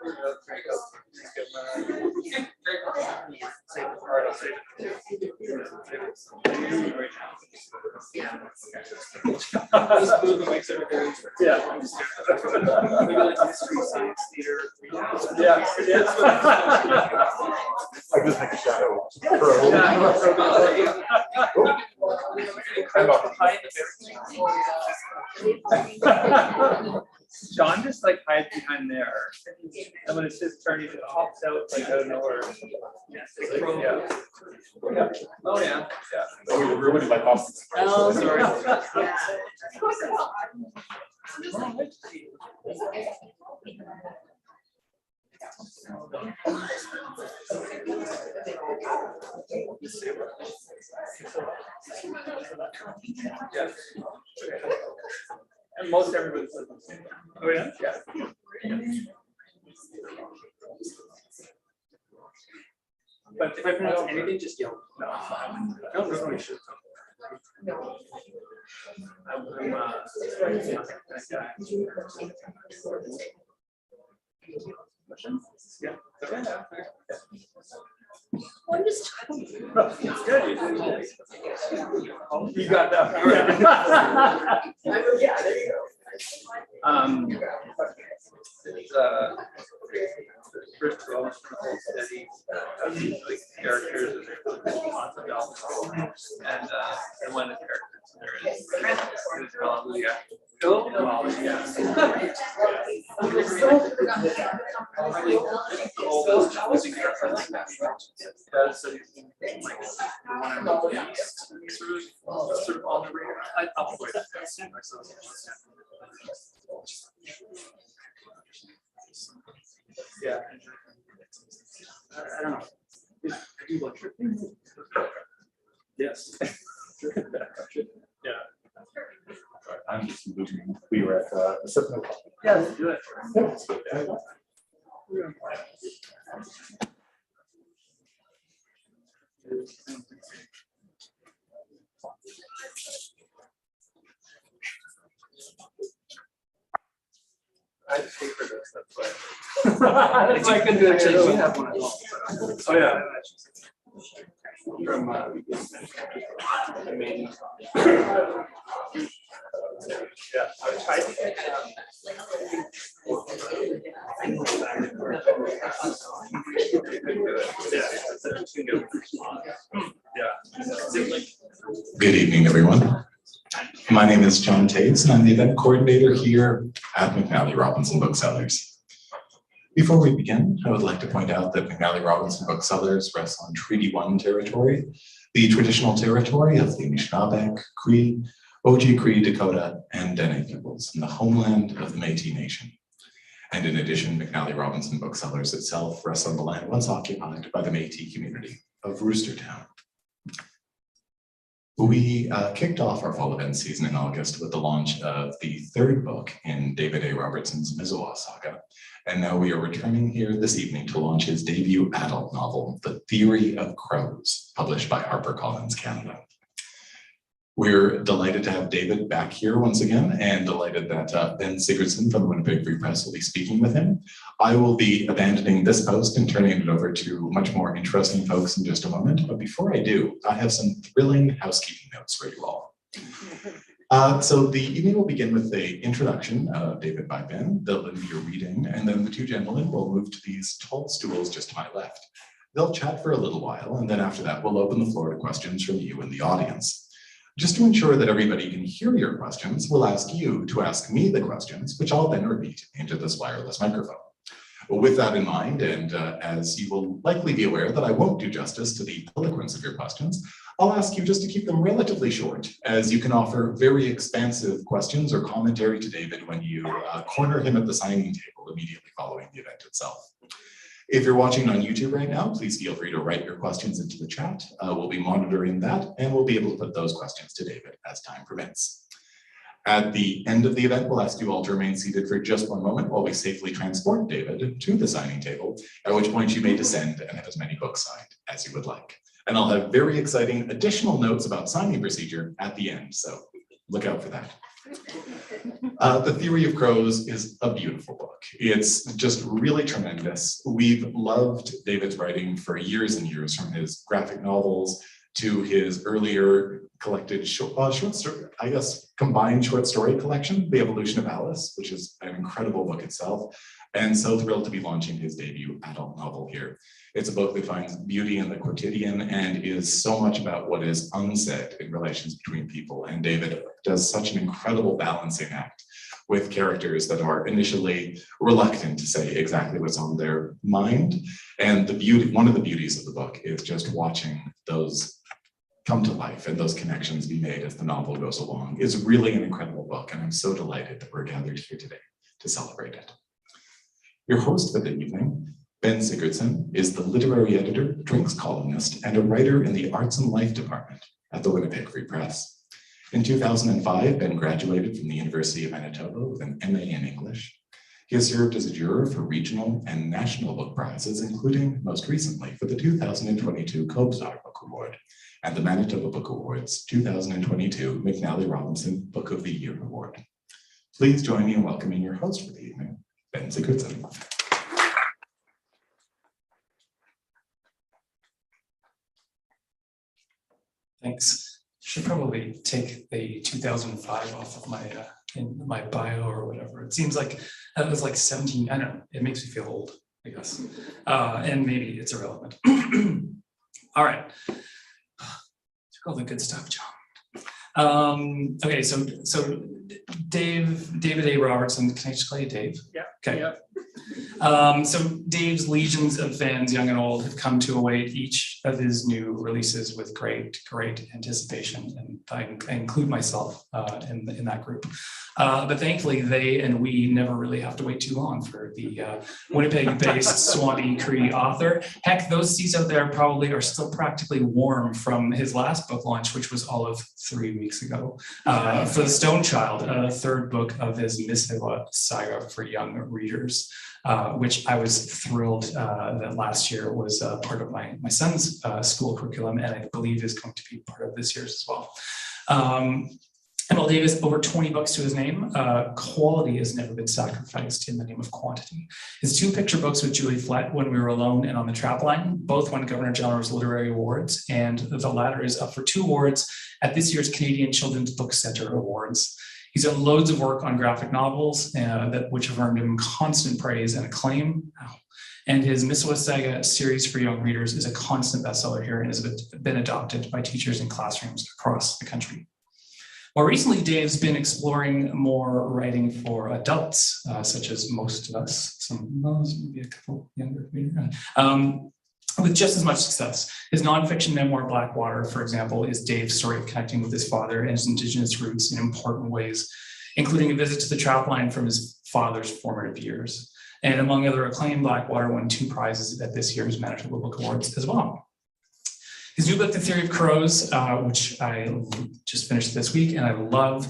I just make a shadow. John just like hides behind there, and when it's his turn, he just pops out like out of nowhere. Yeah. Oh yeah. Yeah. Oh, you're ruining my costume. Oh, sorry. Yeah. And most everybody says the same. Oh yeah? Yeah. But if I pronounce anything, just yell. No, no, you should. Yeah. I'm just It's good. You got that. yeah, there you go. First of all, steady like characters and one of the characters there is hallelujah. So you can like the one in the east sort of on the radar. I'll avoid that. Yeah. I don't know. I do like tripping. Yes. Yeah. I'm just moving. We were at 7 o'clock. Yeah, let's do it. I pay for this, that's why. If I can do it, actually, we have one at home. Oh, yeah. From amazing. Yeah, I tried to get Good evening, everyone. My name is John Taves, and I'm the event coordinator here at McNally Robinson Booksellers. Before we begin, I would like to point out that McNally Robinson Booksellers rests on Treaty 1 territory, the traditional territory of the Anishinaabe, Cree, Oji-Cree, Dakota, and Dene peoples, and the homeland of the Métis Nation. And in addition, McNally Robinson Booksellers itself rests on the land once occupied by the Métis community of Roostertown. We kicked off our fall event season in August with the launch of the third book in David A. Robertson's Mizowa saga. And now we are returning here this evening to launch his debut adult novel, The Theory of Crows, published by HarperCollins Canada. We're delighted to have David back here once again, and delighted that Ben Sigursdon from the Winnipeg Free Press will be speaking with him. I will be abandoning this post and turning it over to much more interesting folks in just a moment. But before I do, I have some thrilling housekeeping notes for you all. So the evening will begin with the introduction of David by Ben. They'll then be a reading, and then the two gentlemen will move to these tall stools just to my left. They'll chat for a little while, and then after that, we'll open the floor to questions from you in the audience. Just to ensure that everybody can hear your questions, we'll ask you to ask me the questions, which I'll then repeat into this wireless microphone. With that in mind, and as you will likely be aware that I won't do justice to the eloquence of your questions, I'll ask you just to keep them relatively short, as you can offer very expansive questions or commentary to David when you corner him at the signing table immediately following the event itself. If you're watching on YouTube right now, please feel free to write your questions into the chat. We'll be monitoring that, and we'll be able to put those questions to David as time permits. At the end of the event, we'll ask you all to remain seated for just one moment while we safely transport David to the signing table, at which point you may descend and have as many books signed as you would like. And I'll have very exciting additional notes about signing procedure at the end, so look out for that. The Theory of Crows is a beautiful book. It's just really tremendous. We've loved David's writing for years and years, from his graphic novels to his earlier collected short story, I guess, combined short story collection, The Evolution of Alice, which is an incredible book itself. And so thrilled to be launching his debut adult novel here. It's a book that finds beauty in the quotidian and is so much about what is unsaid in relations between people. And David does such an incredible balancing act with characters that are initially reluctant to say exactly what's on their mind. And the beauty, one of the beauties of the book is just watching those come to life and those connections be made as the novel goes along. It's really an incredible book, and I'm so delighted that we're gathered here today to celebrate it. Your host for the evening, Ben Sigursdon, is the literary editor, drinks columnist, and a writer in the Arts and Life department at the Winnipeg Free Press. In 2005, Ben graduated from the University of Manitoba with an MA in English. He has served as a juror for regional and national book prizes, including, most recently, for the 2022 Kobzar Book Award and the Manitoba Book Awards 2022 McNally Robinson Book of the Year Award. Please join me in welcoming your host for the evening, Ben Sigursdon. Thanks. Should probably take the 2005 off of my in my bio or whatever. It seems like that was like 17. I don't know. It makes me feel old, I guess. And maybe it's irrelevant. All right. Took all the good stuff, John. Okay, so David A. Robertson. Can I just call you Dave? Yeah. Okay. Yeah. So Dave's legions of fans, young and old, have come to await each of his new releases with great anticipation, and I include myself in that group. But thankfully, they and we never really have to wait too long for the Winnipeg-based Swampy Cree author. Heck, those seats out there probably are still practically warm from his last book launch, which was all of 3 weeks ago, for The Stone Child, a third book of his Missiva saga for young readers. Which I was thrilled that last year was part of my son's school curriculum, and I believe is going to be part of this year's as well. And while Dave has over 20 books to his name, quality has never been sacrificed in the name of quantity. His 2 picture books with Julie Flett, When We Were Alone and On the Trapline, both won Governor General's Literary Awards, and the latter is up for 2 awards at this year's Canadian Children's Book Centre Awards. He's done loads of work on graphic novels, which have earned him constant praise and acclaim. And his Missiva Saga series for young readers is a constant bestseller here and has been adopted by teachers in classrooms across the country. More recently, Dave's been exploring more writing for adults, such as most of us, some of those, maybe a couple younger readers. With just as much success. His nonfiction memoir, Blackwater, for example, is Dave's story of connecting with his father and his Indigenous roots in important ways, including a visit to the trapline from his father's formative years. And among other acclaim, Blackwater won 2 prizes at this year's Manitoba Book Awards as well. His new book, The Theory of Crows, which I just finished this week, and I love,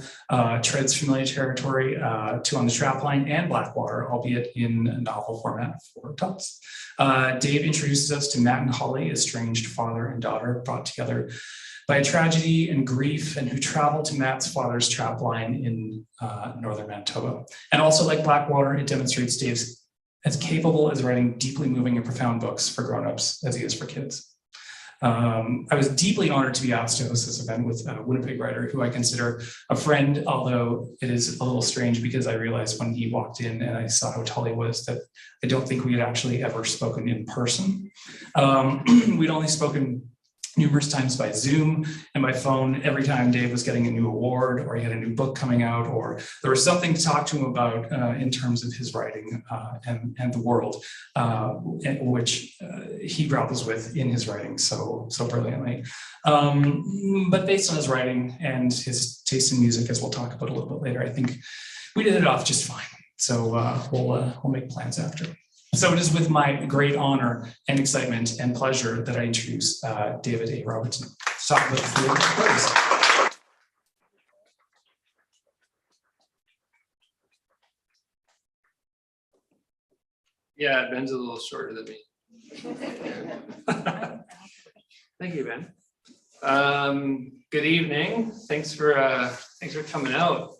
treads familiar territory to On the Trapline and Blackwater, albeit in novel format for adults. Dave introduces us to Matt and Holly, estranged father and daughter brought together by a tragedy and grief, and who travel to Matt's father's trapline in northern Manitoba. And also, like Blackwater, it demonstrates Dave's as capable as writing deeply moving and profound books for grown-ups as he is for kids. I was deeply honored to be asked to host this event with a Winnipeg writer who I consider a friend, although it is a little strange because I realized when he walked in and I saw how tall he was that I don't think we had actually ever spoken in person. We'd only spoken numerous times by Zoom and by phone every time Dave was getting a new award or he had a new book coming out or there was something to talk to him about in terms of his writing and the world, which he grapples with in his writing so brilliantly. But based on his writing and his taste in music, as we'll talk about a little bit later, I think we did it off just fine. So we'll make plans after. So it is with my great honor and excitement and pleasure that I introduce David A. Robertson to talk about The Theory of Crows. Yeah, Ben's a little shorter than me. Thank you, Ben. Good evening. Thanks for coming out.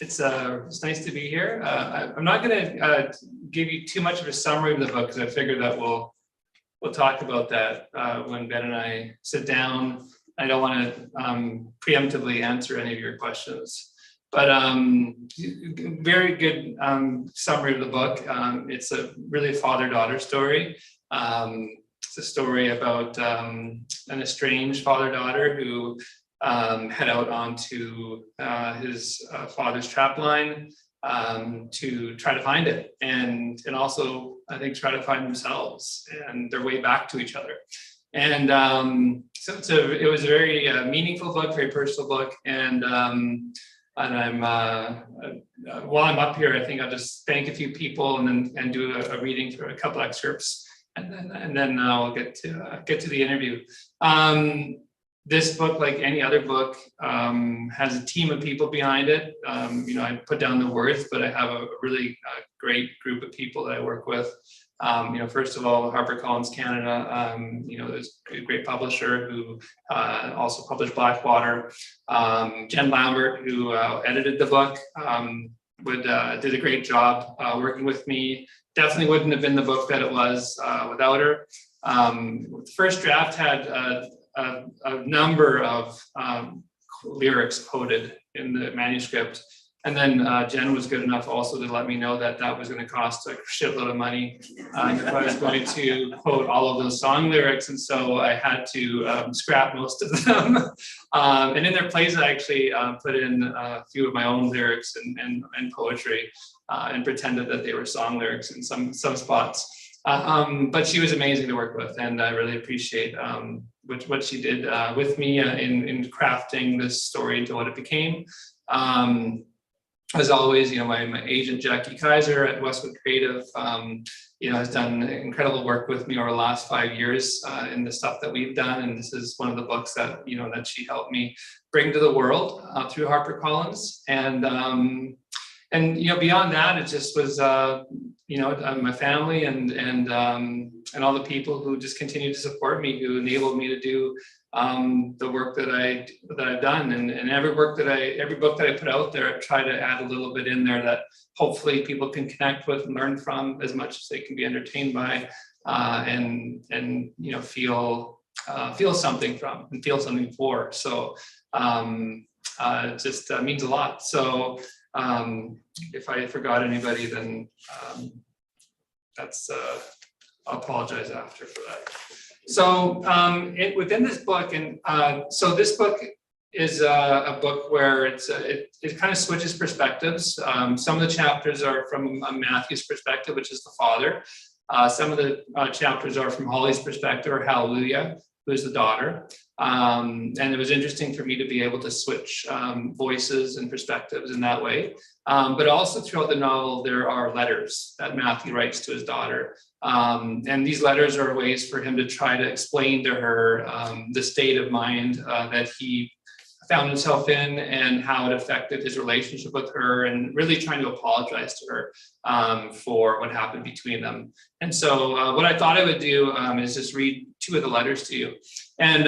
It's nice to be here. I'm not going to give you too much of a summary of the book because I figured that we'll talk about that when Ben and I sit down. I don't want to preemptively answer any of your questions, but very good summary of the book. It's a really father-daughter story. It's a story about an estranged father-daughter who head out onto his father's trapline to try to find it, and also I think try to find themselves and their way back to each other. And so it was a very meaningful book, very personal book, and I'm while I'm up here, I think I'll just thank a few people and do a reading through a couple excerpts, and then I'll get to the interview. This book, like any other book, has a team of people behind it. I put down the words, but I have a really great group of people that I work with. First of all, HarperCollins Canada, there's a great publisher who also published Blackwater. Jen Lambert, who edited the book, did a great job working with me. Definitely wouldn't have been the book that it was without her. The first draft had a number of lyrics quoted in the manuscript. And then Jen was good enough also to let me know that was going to cost a shitload of money if I was going to quote all of those song lyrics. And so I had to scrap most of them. And in their place, I actually put in a few of my own lyrics and poetry and pretended that they were song lyrics in some spots. But she was amazing to work with, and I really appreciate what she did with me in crafting this story into what it became. As always, my agent Jackie Kaiser at Westwood Creative, has done incredible work with me over the last 5 years in the stuff that we've done, and this is one of the books that that she helped me bring to the world through HarperCollins, and beyond that, it just was my family and all the people who just continue to support me, who enabled me to do the work that I've done, and every book that I put out there, I try to add a little bit in there that hopefully people can connect with and learn from as much as they can be entertained by, and feel something from and feel something for. So it just means a lot. So if I forgot anybody, then I'll apologize after for that. So within this book, and so this book is a book where it kind of switches perspectives. Some of the chapters are from Matthew's perspective, which is the father. Some of the chapters are from Holly's perspective, or Hallelujah, who is the daughter. And it was interesting for me to be able to switch voices and perspectives in that way. But also throughout the novel, there are letters that Matthew writes to his daughter. And these letters are ways for him to try to explain to her the state of mind that he found himself in and how it affected his relationship with her, and really trying to apologize to her for what happened between them. And so what I thought I would do is just read two of the letters to you. And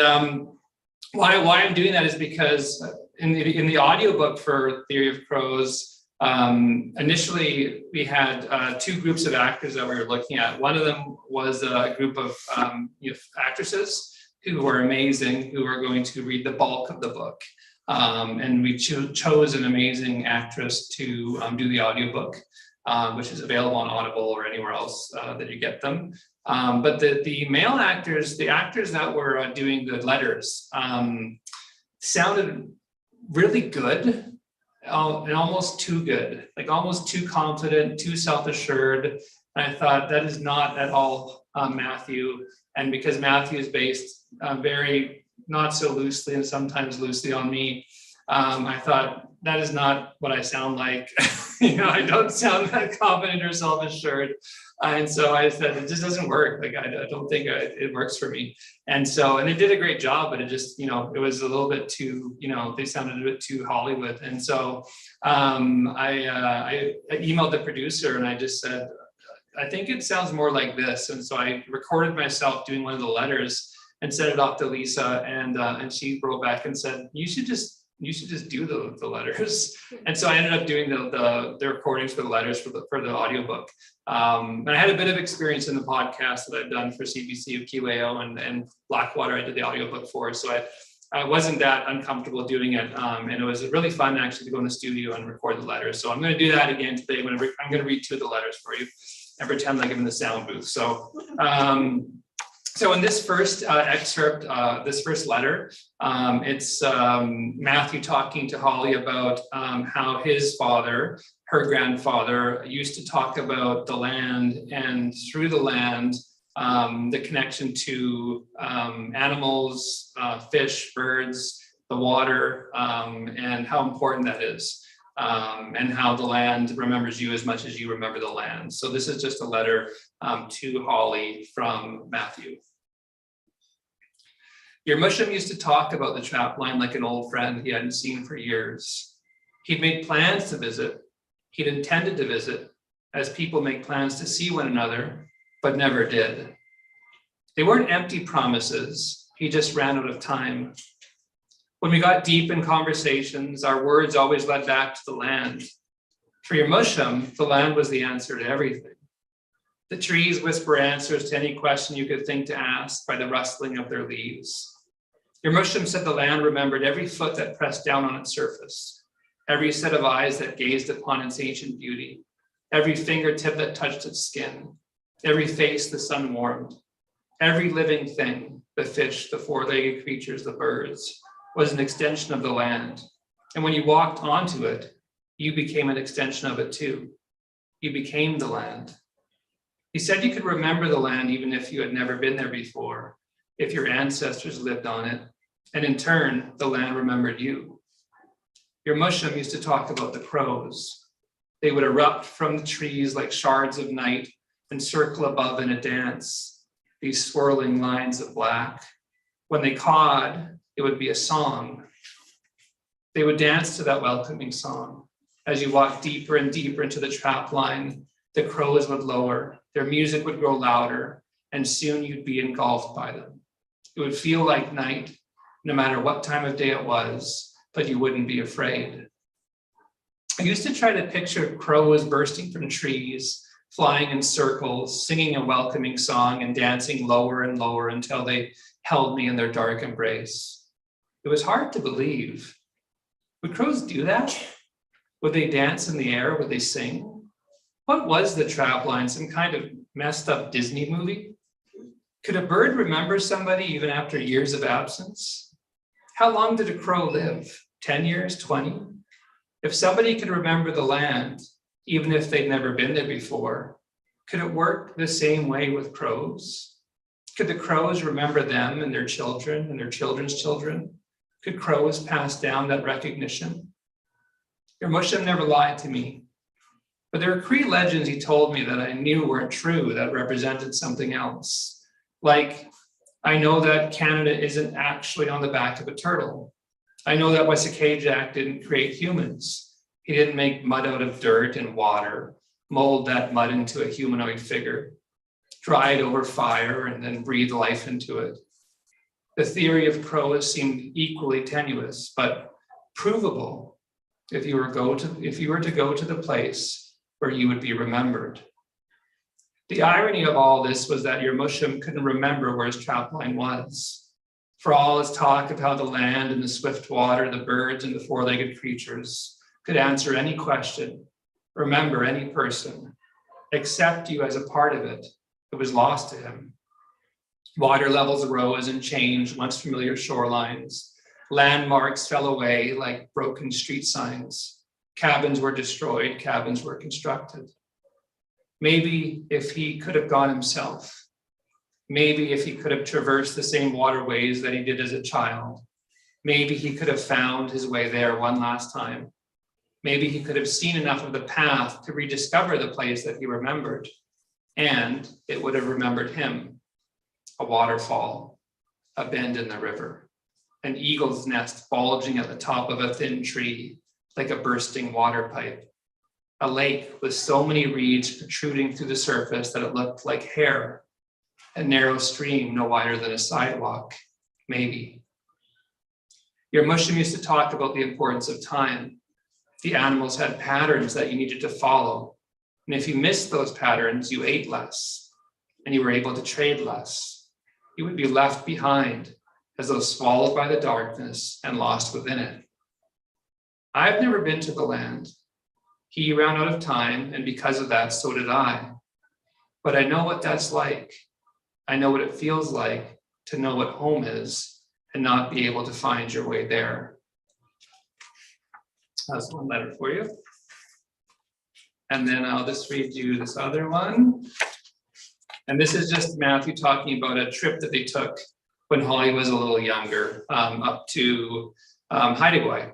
why I'm doing that is because in the audiobook for Theory of Crows, initially we had two groups of actors that we were looking at. One of them was a group of actresses who were amazing, who were going to read the bulk of the book. And we chose an amazing actress to do the audiobook, which is available on Audible or anywhere else that you get them. But the male actors, the actors that were doing the letters, sounded really good, and almost too good, like almost too confident, too self-assured. And I thought that is not at all Matthew. And because Matthew is based very not so loosely and sometimes loosely on me, I thought that is not what I sound like. I don't sound that confident or self-assured. And so I said, it just doesn't work. Like, I don't think it works for me. And they did a great job, but it just, it was a little bit too, they sounded a bit too Hollywood. And so I emailed the producer and I just said, I think it sounds more like this. And so I recorded myself doing one of the letters and sent it off to Lisa. And she wrote back and said, you should just you should just do the letters. And so I ended up doing the recordings for the letters for the audiobook. And I had a bit of experience in the podcast that I've done for CBC of QAO and Blackwater I did the audiobook for. So I wasn't that uncomfortable doing it. And it was really fun actually to go in the studio and record the letters. So I'm going to do that again today. I'm going to read 2 of the letters for you and pretend like I'm in the sound booth. So, so in this first excerpt, this first letter, it's Matthew talking to Holly about how his father, her grandfather, used to talk about the land, and through the land, the connection to animals, fish, birds, the water, and how important that is, and how the land remembers you as much as you remember the land. So this is just a letter to Holly from Matthew. Your Musham used to talk about the trapline like an old friend he hadn't seen for years. He'd made plans to visit. He'd intended to visit, as people make plans to see one another, but never did. They weren't empty promises. He just ran out of time. When we got deep in conversations, our words always led back to the land. For your Musham, the land was the answer to everything. The trees whisper answers to any question you could think to ask by the rustling of their leaves. Your Musham said the land remembered every foot that pressed down on its surface, every set of eyes that gazed upon its ancient beauty, every fingertip that touched its skin, every face the sun warmed, every living thing, the fish, the four-legged creatures, the birds, was an extension of the land. And when you walked onto it, you became an extension of it too. You became the land. He said you could remember the land even if you had never been there before, if your ancestors lived on it, and in turn, the land remembered you. Your Musham used to talk about the crows. They would erupt from the trees like shards of night and circle above in a dance, these swirling lines of black. When they cawed, it would be a song. They would dance to that welcoming song. As you walked deeper and deeper into the trap line, the crows would lower, their music would grow louder, and soon you'd be engulfed by them. It would feel like night, no matter what time of day it was, but you wouldn't be afraid. I used to try to picture crows bursting from trees, flying in circles, singing a welcoming song and dancing lower and lower until they held me in their dark embrace. It was hard to believe. Would crows do that? Would they dance in the air? Would they sing? What was the trapline? Some kind of messed up Disney movie? Could a bird remember somebody even after years of absence? How long did a crow live? 10 years, 20? If somebody could remember the land, even if they'd never been there before, could it work the same way with crows? Could the crows remember them and their children and their children's children? Could crows pass down that recognition? Your Musham never lied to me. But there are Cree legends he told me that I knew weren't true, that represented something else. Like, I know that Canada isn't actually on the back of a turtle. I know that Wesekajak didn't create humans. He didn't make mud out of dirt and water, mold that mud into a humanoid figure, dry it over fire, and then breathe life into it. The theory of crows seemed equally tenuous, but provable if you were to go to the place where you would be remembered. The irony of all this was that your Musham couldn't remember where his trapline was. For all his talk of how the land and the swift water, the birds and the four-legged creatures could answer any question, remember any person, accept you as a part of it, it was lost to him. Water levels rose and changed once familiar shorelines. Landmarks fell away like broken street signs. Cabins were destroyed, cabins were constructed. Maybe if he could have gone himself, maybe if he could have traversed the same waterways that he did as a child, maybe he could have found his way there one last time. Maybe he could have seen enough of the path to rediscover the place that he remembered, and it would have remembered him. A waterfall, a bend in the river, an eagle's nest bulging at the top of a thin tree, like a bursting water pipe, a lake with so many reeds protruding through the surface that it looked like hair, a narrow stream no wider than a sidewalk, maybe. Your mushroom used to talk about the importance of time. The animals had patterns that you needed to follow. And if you missed those patterns, you ate less and you were able to trade less. You would be left behind as though swallowed by the darkness and lost within it. I've never been to the land. He ran out of time, and because of that, so did I. But I know what that's like. I know what it feels like to know what home is and not be able to find your way there. That's one letter for you. And then I'll just read you this other one. And this is just Matthew talking about a trip that they took when Holly was a little younger, up to Haida.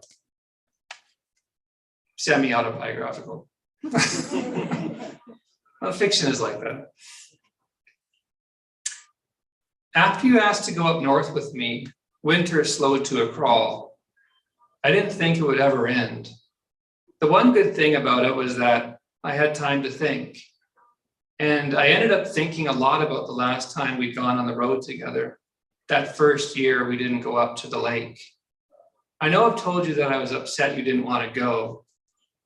Semi-autobiographical. Well, fiction is like that. After you asked to go up north with me, winter slowed to a crawl. I didn't think it would ever end. The one good thing about it was that I had time to think. And I ended up thinking a lot about the last time we'd gone on the road together. That first year we didn't go up to the lake. I know I've told you that I was upset you didn't want to go,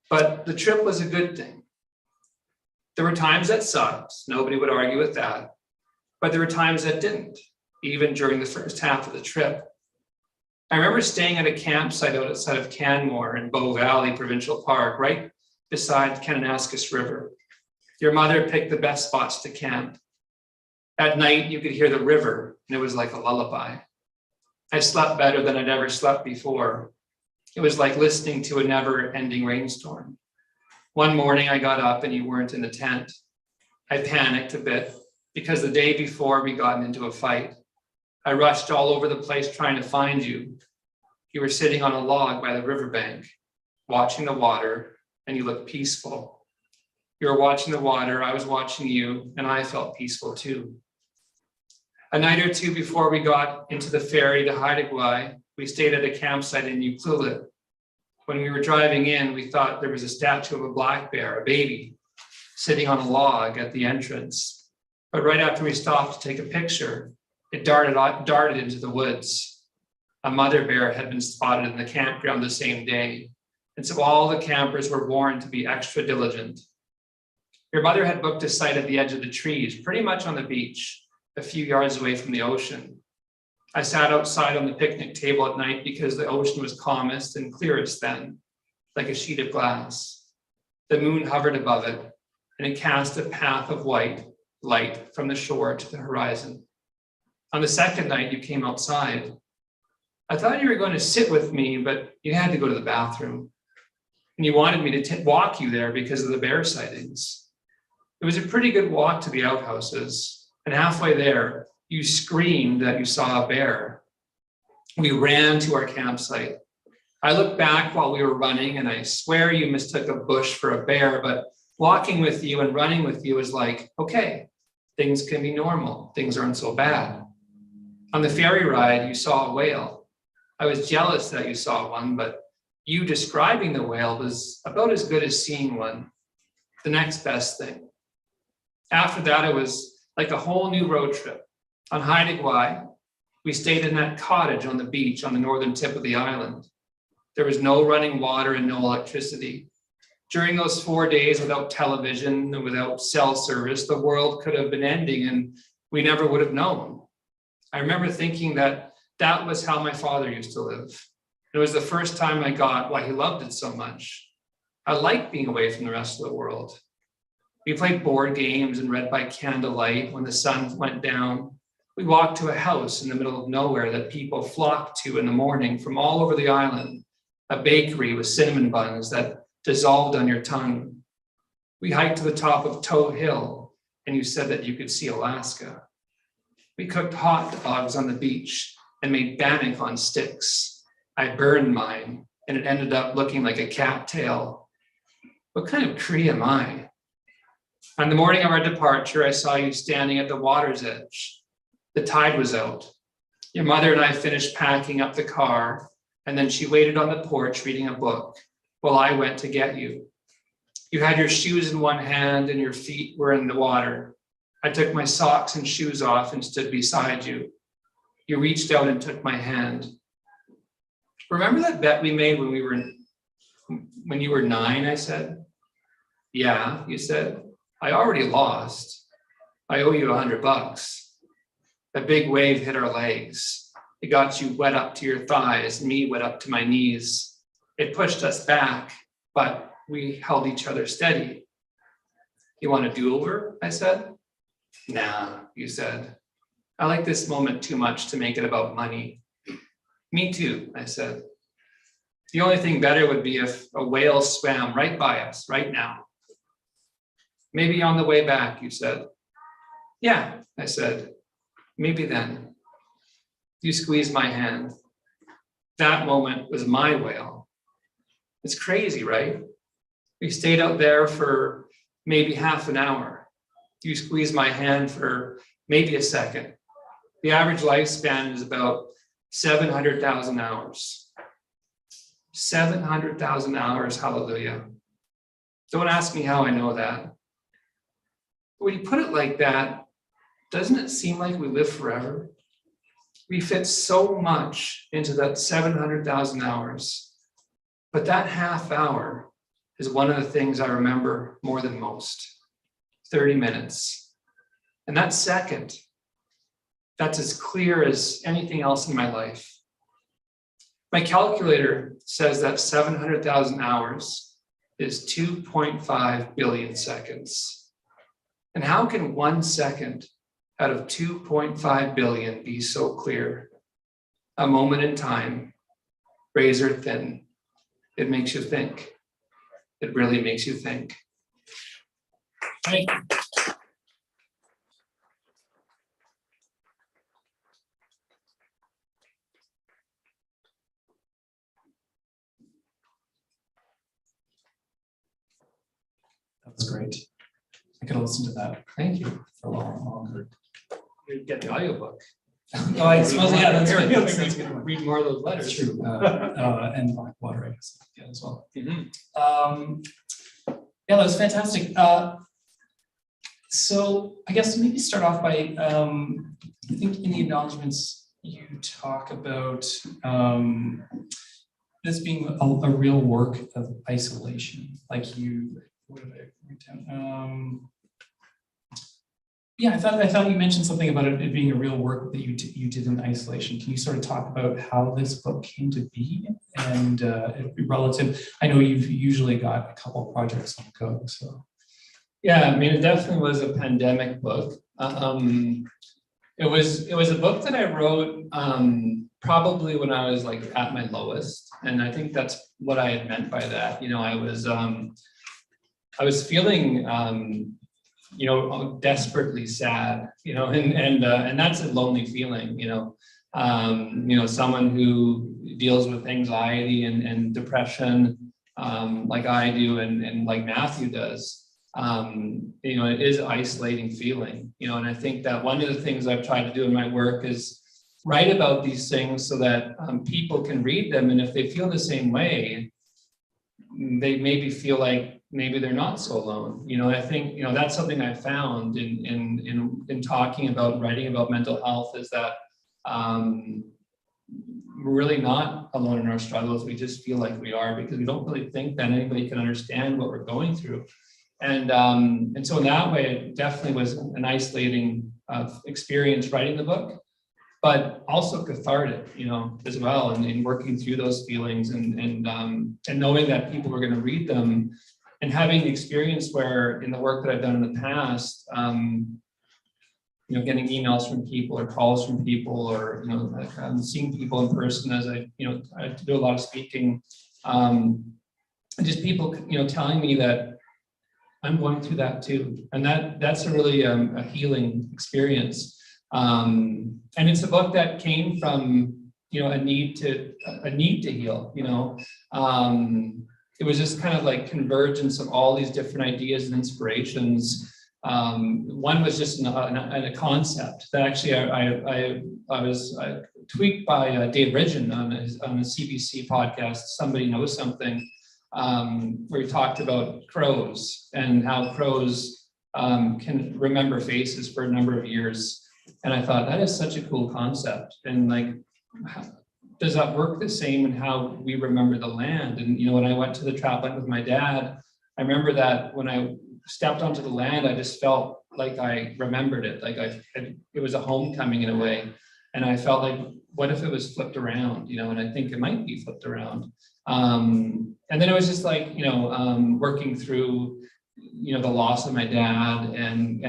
but the trip was a good thing. There were times that sucked, nobody would argue with that, but there were times that didn't, even during the first half of the trip. I remember staying at a campsite outside of Canmore in Bow Valley Provincial Park, right beside Kananaskis River. Your mother picked the best spots to camp. At night, you could hear the river, and it was like a lullaby. I slept better than I'd ever slept before. It was like listening to a never-ending rainstorm. One morning, I got up and you weren't in the tent. I panicked a bit because the day before we got into a fight. I rushed all over the place trying to find you. You were sitting on a log by the riverbank, watching the water, and you looked peaceful. You were watching the water, I was watching you, and I felt peaceful too. A night or two before we got into the ferry to Haida, we stayed at a campsite in Ucluelet. When we were driving in, we thought there was a statue of a black bear, a baby, sitting on a log at the entrance. But right after we stopped to take a picture, it darted into the woods. A mother bear had been spotted in the campground the same day, and so all the campers were warned to be extra diligent. Your mother had booked a site at the edge of the trees, pretty much on the beach, a few yards away from the ocean. I sat outside on the picnic table at night because the ocean was calmest and clearest then, like a sheet of glass. The moon hovered above it, and it cast a path of white light from the shore to the horizon. On the second night, you came outside. I thought you were going to sit with me, but you had to go to the bathroom. And you wanted me to walk you there because of the bear sightings. It was a pretty good walk to the outhouses, and halfway there, you screamed that you saw a bear. We ran to our campsite. I looked back while we were running, and I swear you mistook a bush for a bear, but walking with you and running with you was like, okay, things can be normal. Things aren't so bad. On the ferry ride, you saw a whale. I was jealous that you saw one, but you describing the whale was about as good as seeing one, the next best thing. After that, it was like a whole new road trip. On Haida, we stayed in that cottage on the beach on the northern tip of the island. There was no running water and no electricity. During those 4 days without television and without cell service, the world could have been ending and we never would have known. I remember thinking that that was how my father used to live. It was the first time I got why he loved it so much. I liked being away from the rest of the world. We played board games and read by candlelight when the sun went down. We walked to a house in the middle of nowhere that people flocked to in the morning from all over the island, a bakery with cinnamon buns that dissolved on your tongue. We hiked to the top of Toe Hill, and you said that you could see Alaska. We cooked hot dogs on the beach and made bannock on sticks. I burned mine, and it ended up looking like a cattail. What kind of Cree am I? On the morning of our departure, I saw you standing at the water's edge. The tide was out. Your mother and I finished packing up the car, and then she waited on the porch reading a book while I went to get you. You had your shoes in one hand and your feet were in the water. I took my socks and shoes off and stood beside you. You reached out and took my hand. remember that bet we made when you were 9, I said. Yeah, you said. I already lost. I owe you $100. A big wave hit our legs. It got you wet up to your thighs, me wet up to my knees. It pushed us back, but we held each other steady. You want a do-over? I said. Nah, you said. I like this moment too much to make it about money. Me too, I said. The only thing better would be if a whale swam right by us right now. Maybe on the way back, you said. Yeah, I said. Maybe then. You squeezed my hand. That moment was my whale. It's crazy, right? We stayed out there for maybe half an hour. You squeezed my hand for maybe a second. The average lifespan is about 700,000 hours. 700,000 hours, hallelujah. Don't ask me how I know that. But when you put it like that, doesn't it seem like we live forever? We fit so much into that 700,000 hours. But that half hour is one of the things I remember more than most. 30 minutes. And that second, that's as clear as anything else in my life. My calculator says that 700,000 hours is 2.5 billion seconds. And how can 1 second out of 2.5 billion be so clear? A moment in time, razor thin. It makes you think. It really makes you think. Thank you. That was great. I could have listened to that Thank you. for a long, longer. You get the audiobook. Oh, I suppose, yeah, that's good. That's a good one. Read more of those letters. That's true. And Blackwater, I guess, yeah, as well. Mhm. Yeah, that was fantastic. So I guess maybe start off by, I think in the acknowledgements, you talk about this being a real work of isolation. Like you, what did I write down? Yeah, I thought you mentioned something about it being a real work that you did in isolation. Can you sort of talk about how this book came to be and relative? I know you've usually got a couple of projects on the go, so. Yeah, I mean, it definitely was a pandemic book. It was a book that I wrote probably when I was like at my lowest, and I think that's what I had meant by that. You know, I was feeling desperately sad. You know, and that's a lonely feeling. You know, someone who deals with anxiety and depression like I do, and like Matthew does. You know, it is an isolating feeling, you know, and I think that one of the things I've tried to do in my work is write about these things so that people can read them. And if they feel the same way, they maybe feel like maybe they're not so alone. You know, I think, you know, that's something I found in talking about, writing about mental health is that we're really not alone in our struggles. We just feel like we are because we don't really think that anybody can understand what we're going through. And so in that way, it definitely was an isolating experience writing the book, but also cathartic, you know, as well, and in working through those feelings and knowing that people were going to read them, and having the experience where in the work that I've done in the past, you know, getting emails from people or calls from people, or you know, seeing people in person as I do a lot of speaking, and just people, you know, telling me that I'm going through that too, and that's a really a healing experience. And it's a book that came from, you know, a need to heal. You know, it was just kind of like convergence of all these different ideas and inspirations. One was just a concept that actually I was tweaked by Dave Ridgen on a CBC podcast. Somebody Knows Something. Where he talked about crows and how crows can remember faces for a number of years. And I thought that is such a cool concept. And like, does that work the same in how we remember the land? And, you know, when I went to the trapline with my dad, I remember that when I stepped onto the land, I just felt like I remembered it. Like it was a homecoming in a way. And I felt like, what if it was flipped around, you know, and I think it might be flipped around. And then it was just like, you know, working through, you know, the loss of my dad and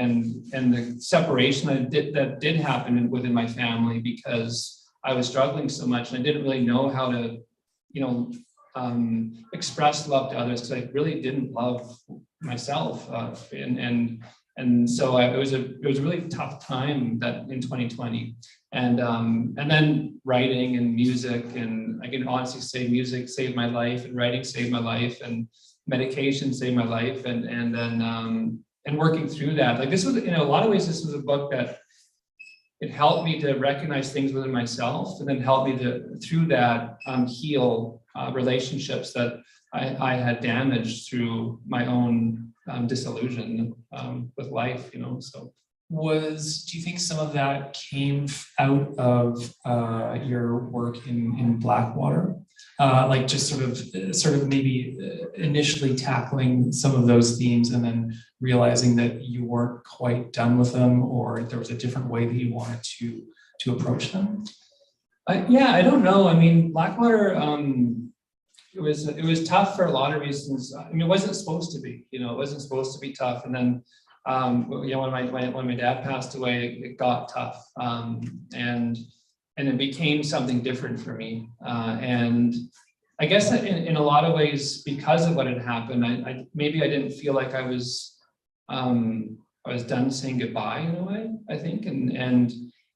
the separation that did happen within my family because I was struggling so much and I didn't really know how to, you know, express love to others because I really didn't love myself, and so it was a really tough time that in 2020, and then writing and music, and I can honestly say music saved my life, and writing saved my life, and medication saved my life, and then working through that. Like this was, in a lot of ways, this was a book that it helped me to recognize things within myself, and then helped me to through that heal relationships that I had damaged through my own disillusion with life, you know. So do you think some of that came out of your work in Blackwater? Like just sort of maybe initially tackling some of those themes and then realizing that you weren't quite done with them, or there was a different way that you wanted to approach them? Yeah, I don't know. I mean, Blackwater, it was tough for a lot of reasons. I mean, it wasn't supposed to be, you know, it wasn't supposed to be tough. And then, you know, when my dad passed away, it got tough, and it became something different for me. And I guess that in a lot of ways, because of what had happened, I maybe I didn't feel like I was done saying goodbye in a way, I think, and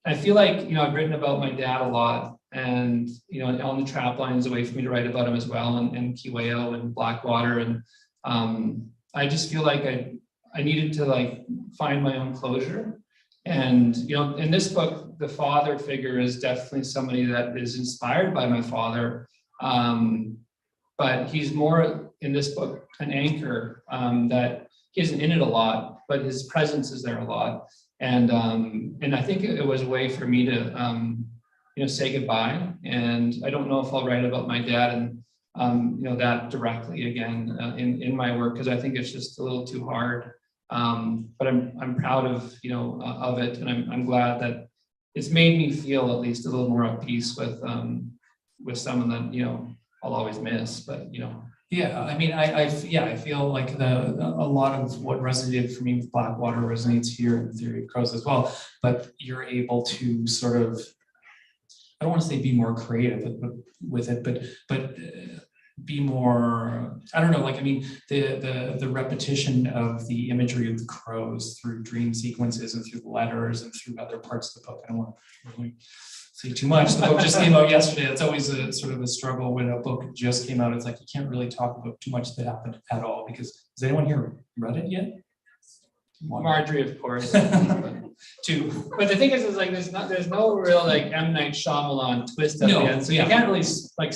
I feel like, you know, I've written about my dad a lot, and, you know, on the trapline is a way for me to write about him as well, and Kiweo and Blackwater, and I just feel like I needed to like find my own closure. And, you know, in this book, the father figure is definitely somebody that is inspired by my father, but he's more in this book an anchor, that he isn't in it a lot, but his presence is there a lot. And I think it was a way for me to, you know, say goodbye. And I don't know if I'll write about my dad and, you know, that directly again in my work, because I think it's just a little too hard. But I'm proud of, you know, of it, and I'm glad that it's made me feel at least a little more at peace with someone that, you know, I'll always miss, but, you know. Yeah, I mean, I feel like a lot of what resonated for me with Blackwater resonates here in Theory of Crows as well. But you're able to sort of, I don't want to say be more creative with it, but be more, I don't know, like, I mean, the repetition of the imagery of the crows through dream sequences and through letters and through other parts of the book. I don't want to really say too much. The book just came out yesterday. It's always a sort of a struggle when a book just came out. It's like you can't really talk about too much that happened at all, because has anyone here read it yet? Marjorie, of course. Two. But the thing is like there's no real like M. Night Shyamalan twist at the end, so you can't really like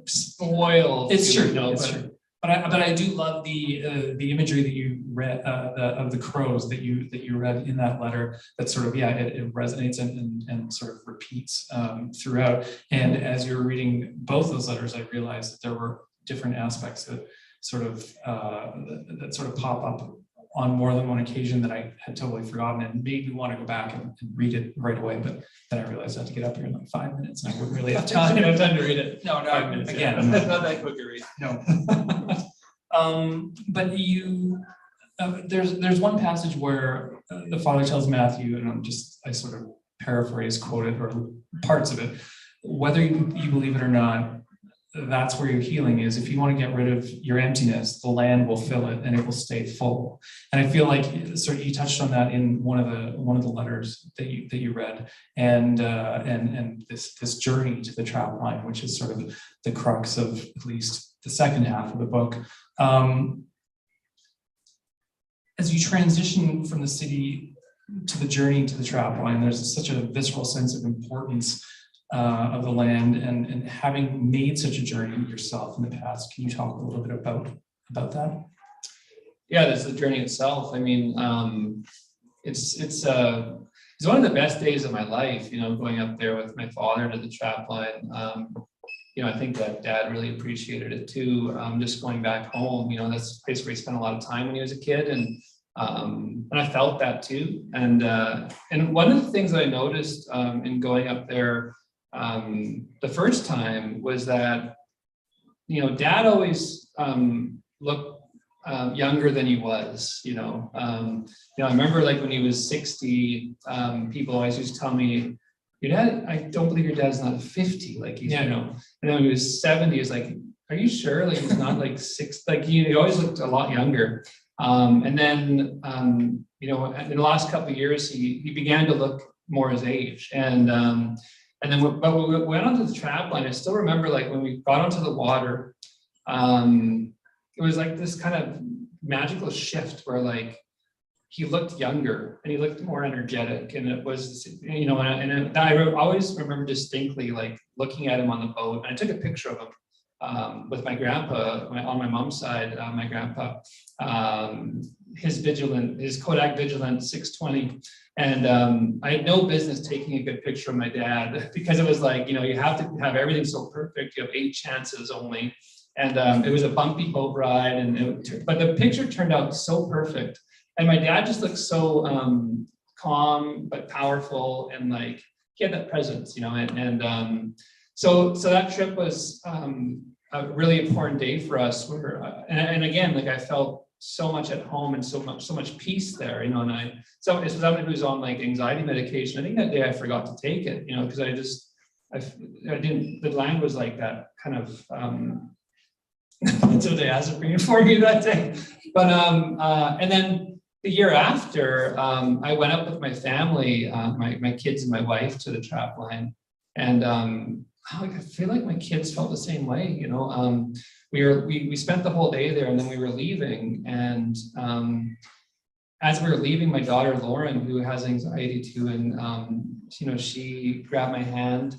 spoil. It's true. You know, it's true. But I do love the imagery that you read of the crows that you read in that letter. That sort of it resonates and sort of repeats throughout. And as you're reading both those letters, I realized that there were different aspects that sort of pop up on more than one occasion that I had totally forgotten, and made me want to go back and read it right away. But then I realized I had to get up here in like 5 minutes, and I wouldn't really have time. I don't have time to read it. No, 5 minutes. again, That's not that quick to read. No. But you, there's one passage where the father tells Matthew, and I sort of paraphrase, quoted, or parts of it, whether you believe it or not, that's where your healing is. If you want to get rid of your emptiness, the land will fill it and it will stay full. And I feel like sort of you touched on that in one of the letters that you read, and this journey to the trapline, which is sort of the crux of at least the second half of the book. As you transition from the city to the journey to the trapline, there's such a visceral sense of importance of the land, and having made such a journey yourself in the past. Can you talk a little bit about that? Yeah, there's the journey itself. I mean, it's was one of the best days of my life, you know, going up there with my father to the trapline. You know, I think that Dad really appreciated it too. Just going back home, you know, that's a place where he spent a lot of time when he was a kid, and I felt that too. And one of the things that I noticed in going up there the first time was that, you know, Dad always looked younger than he was, you know. I remember like when he was 60, people always used to tell me, your dad, I don't believe your dad's not 50, like he's, you know. And then when he was 70, he was like, are you sure? Like he's not like 6, like he always looked a lot younger. And then, you know, in the last couple of years, he began to look more his age. And then but we went onto the trapline. I still remember like when we got onto the water, it was like this kind of magical shift where like he looked younger and he looked more energetic, and it was, you know, and I always remember distinctly like looking at him on the boat. And I took a picture of him with my grandpa on my mom's side. My grandpa, his Kodak Vigilant 620. And I had no business taking a good picture of my dad, because it was like, you know, you have to have everything so perfect. You have 8 chances only. And it was a bumpy boat ride, but the picture turned out so perfect. And my dad just looked so calm but powerful, and like he had that presence, you know. So that trip was a really important day for us. Where and again, like I felt so much at home and so much peace there, you know. And so it's someone who's on like anxiety medication. I think that day I forgot to take it, you know, because I didn't. The land was like that kind of benzodiazepine for me that day. But and then the year after, I went up with my family, my kids and my wife, to the trapline, and I feel like my kids felt the same way, you know. We spent the whole day there, and then we were leaving, and as we were leaving, my daughter Lauren, who has anxiety too, and you know, she grabbed my hand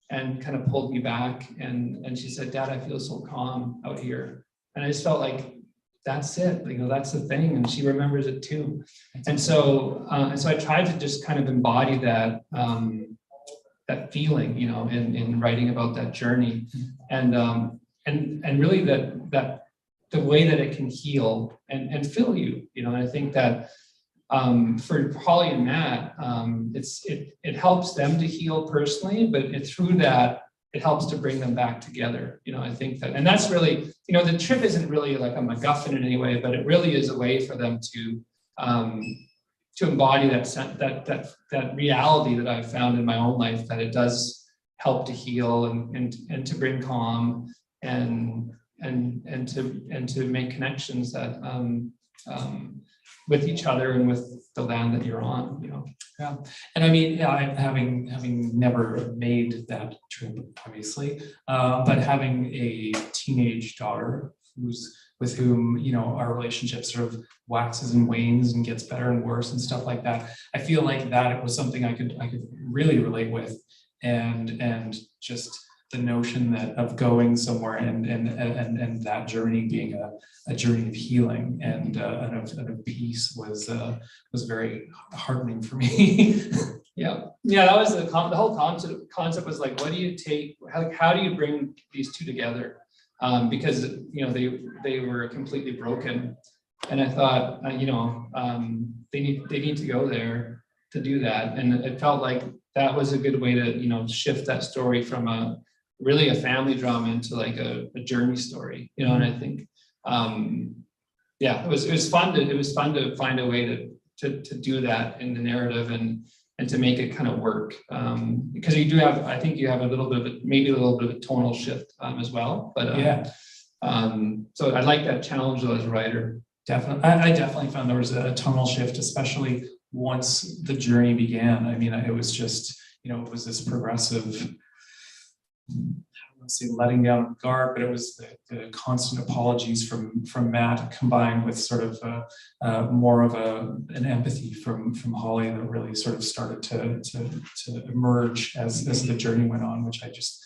and kind of pulled me back, and she said, "Dad, I feel so calm out here." And I just felt like, that's it, you know, that's the thing. And she remembers it too. And so I tried to just kind of embody that that feeling, you know, in writing about that journey, and really that the way that it can heal and fill you, you know. And I think that for Holly and Matt, it helps them to heal personally, but through that, it helps to bring them back together. You know, I think that, and that's really, you know, the trip isn't really like a MacGuffin in any way, but it really is a way for them to embody that reality that I've found in my own life, that it does help to heal and to bring calm and to make connections that with each other and with the land that you're on, you know. Yeah, and I mean, yeah, having never made that trip, obviously, but having a teenage daughter with whom, you know, our relationship sort of waxes and wanes and gets better and worse and stuff like that. I feel like that it was something I could really relate with, and just the notion that of going somewhere and that journey being a journey of healing and of peace was very heartening for me. Yeah, that was the whole concept was like, what do you take? How do you bring these two together? Because, you know, they were completely broken, and I thought, you know, they need to go there to do that, and it felt like that was a good way to, you know, shift that story from a family drama into like a journey story, you know. And I think, yeah, it was fun to find a way to do that in the narrative and to make it kind of work, because you do have, I think you have a little bit of a tonal shift as well. But yeah, so I like that challenge though as a writer. Definitely, I definitely found there was a tonal shift, especially once the journey began. I mean, it was just, you know, it was this progressive, I don't want to say letting down of guard, but it was the constant apologies from Matt, combined with sort of more of an empathy from Holly that really sort of started to emerge as the journey went on, which I just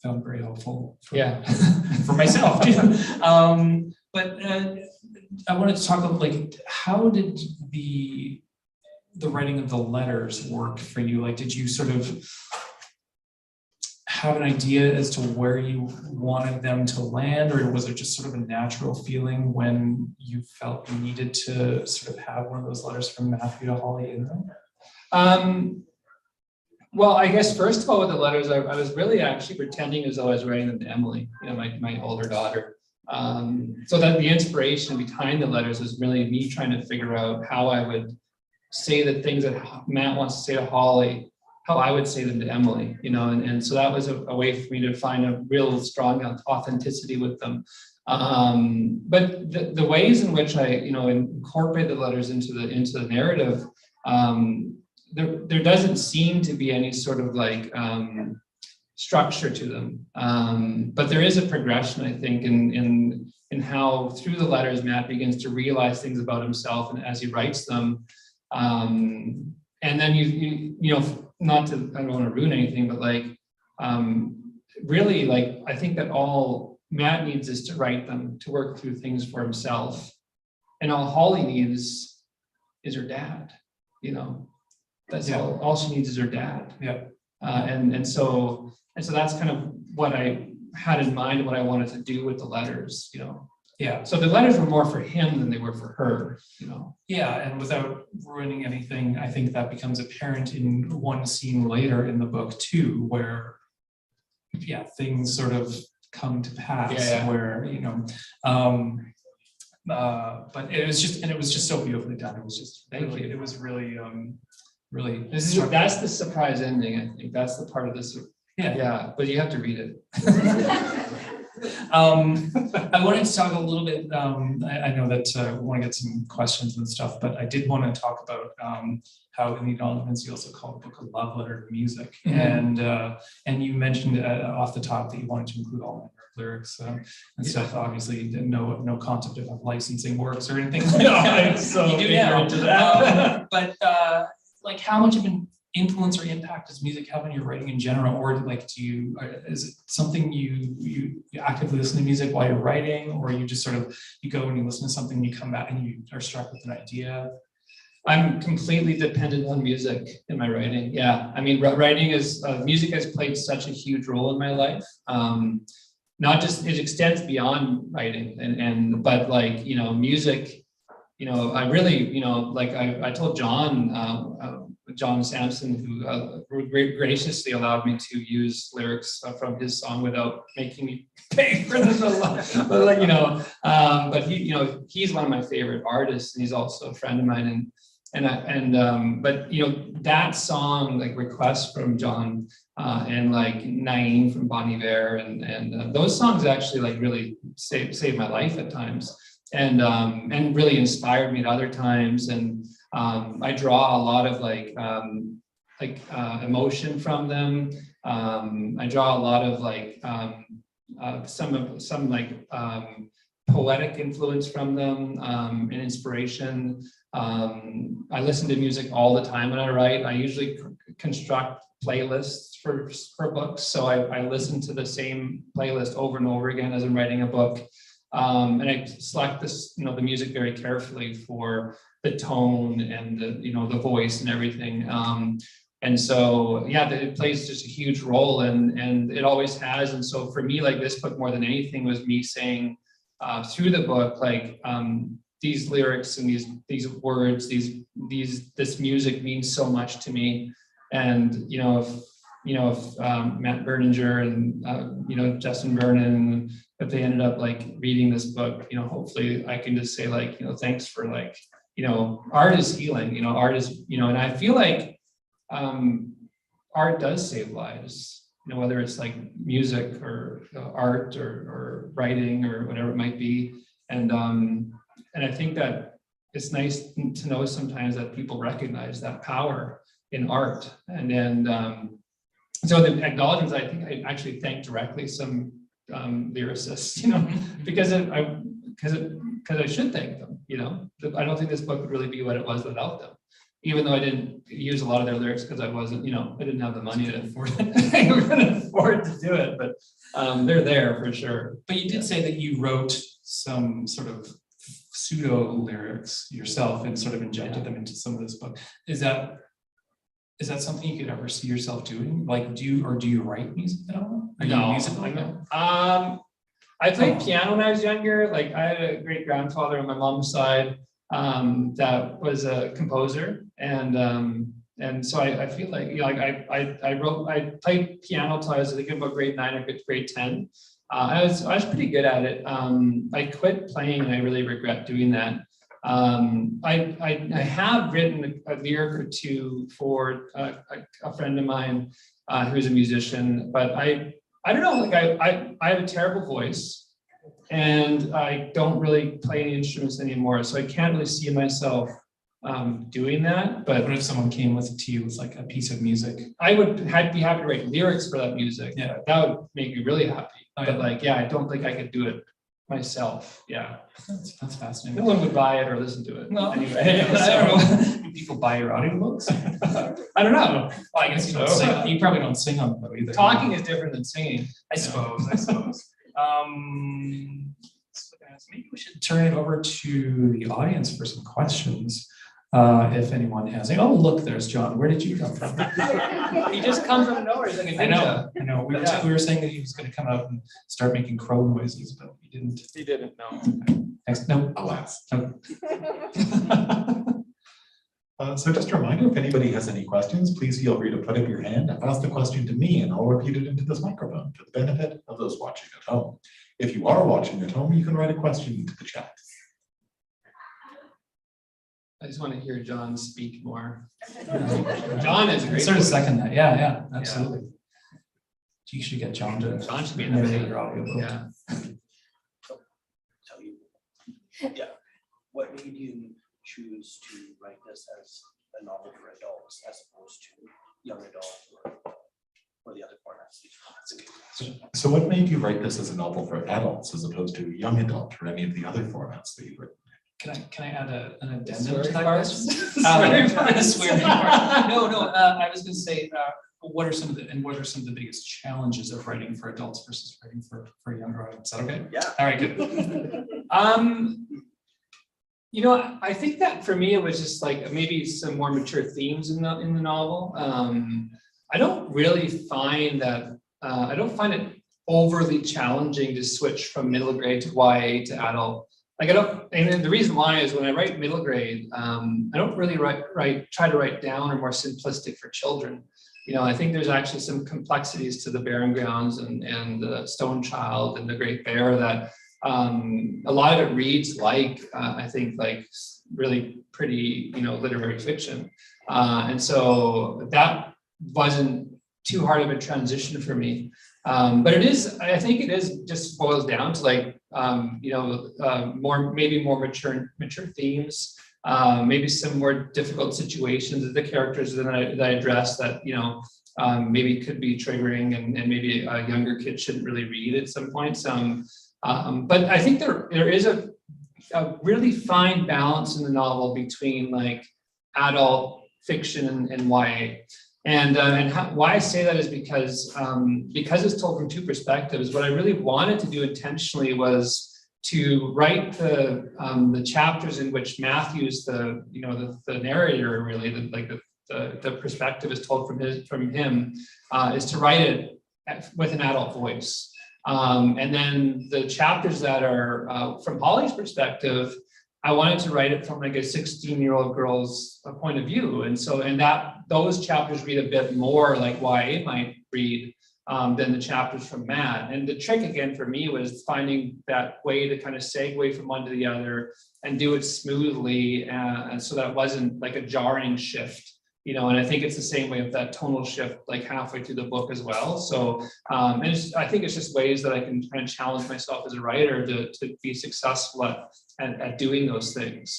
found very helpful for myself too. But I wanted to talk about, like, how did the writing of the letters work for you? Like, did you sort of have an idea as to where you wanted them to land, or was it just sort of a natural feeling when you felt you needed to sort of have one of those letters from Matthew to Holly in them? Well, I guess first of all, with the letters, I was really actually pretending as though I was writing them to Emily, my older daughter. So that the inspiration behind the letters was really me trying to figure out how I would say the things that Matt wants to say to Holly, how I would say them to Emily, and so that was a way for me to find a real strong authenticity with them. But the ways in which I, incorporate the letters into the narrative, there doesn't seem to be any sort of like structure to them. But there is a progression, I think, in how through the letters Matt begins to realize things about himself and as he writes them. And then I don't want to ruin anything, but really, I think that all Matt needs is to write them, to work through things for himself. And all Holly needs is her dad, That's all she needs is her dad. Yeah. And so that's kind of what I had in mind, what I wanted to do with the letters, Yeah. So the letters were more for him than they were for her, Yeah, and without ruining anything, I think that becomes apparent in one scene later in the book too, where things sort of come to pass. Where but it was just so beautifully done. It was just really, it was really really. That's the surprise ending. I think that's the part of this. Yeah, but you have to read it. I wanted to talk a little bit. I know that we want to get some questions and stuff, but I did want to talk about how in the acknowledgements you also call the book a love letter to music, and you mentioned off the top that you wanted to include all lyrics and stuff. Obviously, no concept of licensing works or anything like that. So you do now. But how much of an influence or impact does music have on your writing in general, or is it something you actively listen to music while you're writing, or you just sort of you go and you listen to something and you come back and you are struck with an idea? I'm completely dependent on music in my writing. Yeah, I mean, writing is music has played such a huge role in my life. Not just it extends beyond writing, but music. I really I told John Sampson, who graciously allowed me to use lyrics from his song without making me pay for them. But he's one of my favorite artists, and he's also a friend of mine. But that song, Request from John, and Naeem from Bon Iver, and those songs actually really saved my life at times, and really inspired me at other times. And I draw a lot of emotion from them. I draw a lot of some poetic influence from them, and inspiration. I listen to music all the time when I write. I usually construct playlists for books, so I listen to the same playlist over and over again as I'm writing a book. And I select the music very carefully for the tone and the voice and everything. And so, it plays just a huge role, and it always has. And so for me, this book more than anything was me saying through the book, these lyrics and these words, this music means so much to me. And if Matt Berninger and Justin Vernon, if they ended up reading this book, hopefully I can just say thanks for art is healing, art is, and I feel art does save lives, whether it's music or art or writing or whatever it might be. And I think that it's nice to know sometimes that people recognize that power in art. And then, so the acknowledgements, I think I actually thank directly some lyricists, because I should thank them, I don't think this book would really be what it was without them, even though I didn't use a lot of their lyrics because I wasn't, I didn't have the money to afford to do it, but they're there for sure. But you did say that you wrote some sort of pseudo lyrics yourself and sort of injected them into some of this book. Is that something you could ever see yourself doing? Like, do you write music at all? Are you No, musical? I know. I played piano when I was younger. Like I had a great grandfather on my mom's side that was a composer, and so I feel like, you know, like I played piano till I was, I think, about grade 9 or grade 10. I was pretty good at it. I quit playing and I really regret doing that. I have written a lyric or two for a friend of mine who's a musician, but I don't know, like I have a terrible voice and I don't really play any instruments anymore, so I can't really see myself doing that. But What if someone came to you with like a piece of music? I would be happy to write lyrics for that music. Yeah. That would make me really happy. Oh, But yeah. like, yeah, I don't think I could do it myself. Yeah. That's fascinating. No one would buy it or listen to it. No, Anyway, I don't know. Do people buy your audiobooks? I don't know. Well, I guess you don't sing. You probably don't sing on them though either. Talking is different than singing. I suppose. Maybe we should turn it over to the audience for some questions. If anyone has any. Oh, look, there's John. Where did you come from? He just comes from nowhere. He's like a ninja. I know. We were saying that he was going to come out and start making crow noises, but he didn't. He didn't know. Thanks. No. Alas. No. So just a reminder, if anybody has any questions, please feel free to put up your hand and ask the question to me, and I'll repeat it into this microphone for the benefit of those watching at home. If you are watching at home, you can write a question into the chat. I just want to hear John speak more. John is a great. Sort of second that. Yeah, absolutely. You should get John to. John should be in the narrate video. your audiobook. Yeah. Tell you. Yeah. What made you choose to write this as a novel for adults as opposed to young adults or the other formats? That's a good question. So what made you write this as a novel for adults as opposed to young adult or any of the other formats that you've written? Can I add an addendum Swearing to that parts? question? Swearing The parts. swearing part. No. I was going to say, what are some of the biggest challenges of writing for adults versus writing for a younger audience? Is that okay? Yeah. All right, good. You know, I think that for me, it was just like maybe some more mature themes in the novel. I don't really find that, I don't find it overly challenging to switch from middle grade to YA to adult. Like and then the reason why is when I write middle grade, I don't really try to write down or more simplistic for children. You know, I think there's actually some complexities to the Barren Grounds and the Stone Child and the Great Bear that a lot of it reads like, I think, like really pretty, you know, literary fiction. And so that wasn't too hard of a transition for me. But I think it is just boils down to like, you know, maybe more mature themes, maybe some more difficult situations that the characters that I address that, you know, maybe could be triggering and maybe a younger kid shouldn't really read at some points. But I think there is a really fine balance in the novel between like adult fiction and YA. Why I say that is because it's told from two perspectives. What I really wanted to do intentionally was to write the chapters in which Matthew's the narrator, really the perspective is told from him is to write it with an adult voice. And then the chapters that are from Holly's perspective, I wanted to write it from like a 16-year-old girl's point of view. And those chapters read a bit more like YA might read than the chapters from Matt. And the trick again for me was finding that way to kind of segue from one to the other and do it smoothly. And so that wasn't like a jarring shift. You know, and I think it's the same way with that tonal shift, like halfway through the book as well. So, I think it's just ways that I can kind of challenge myself as a writer to be successful at doing those things.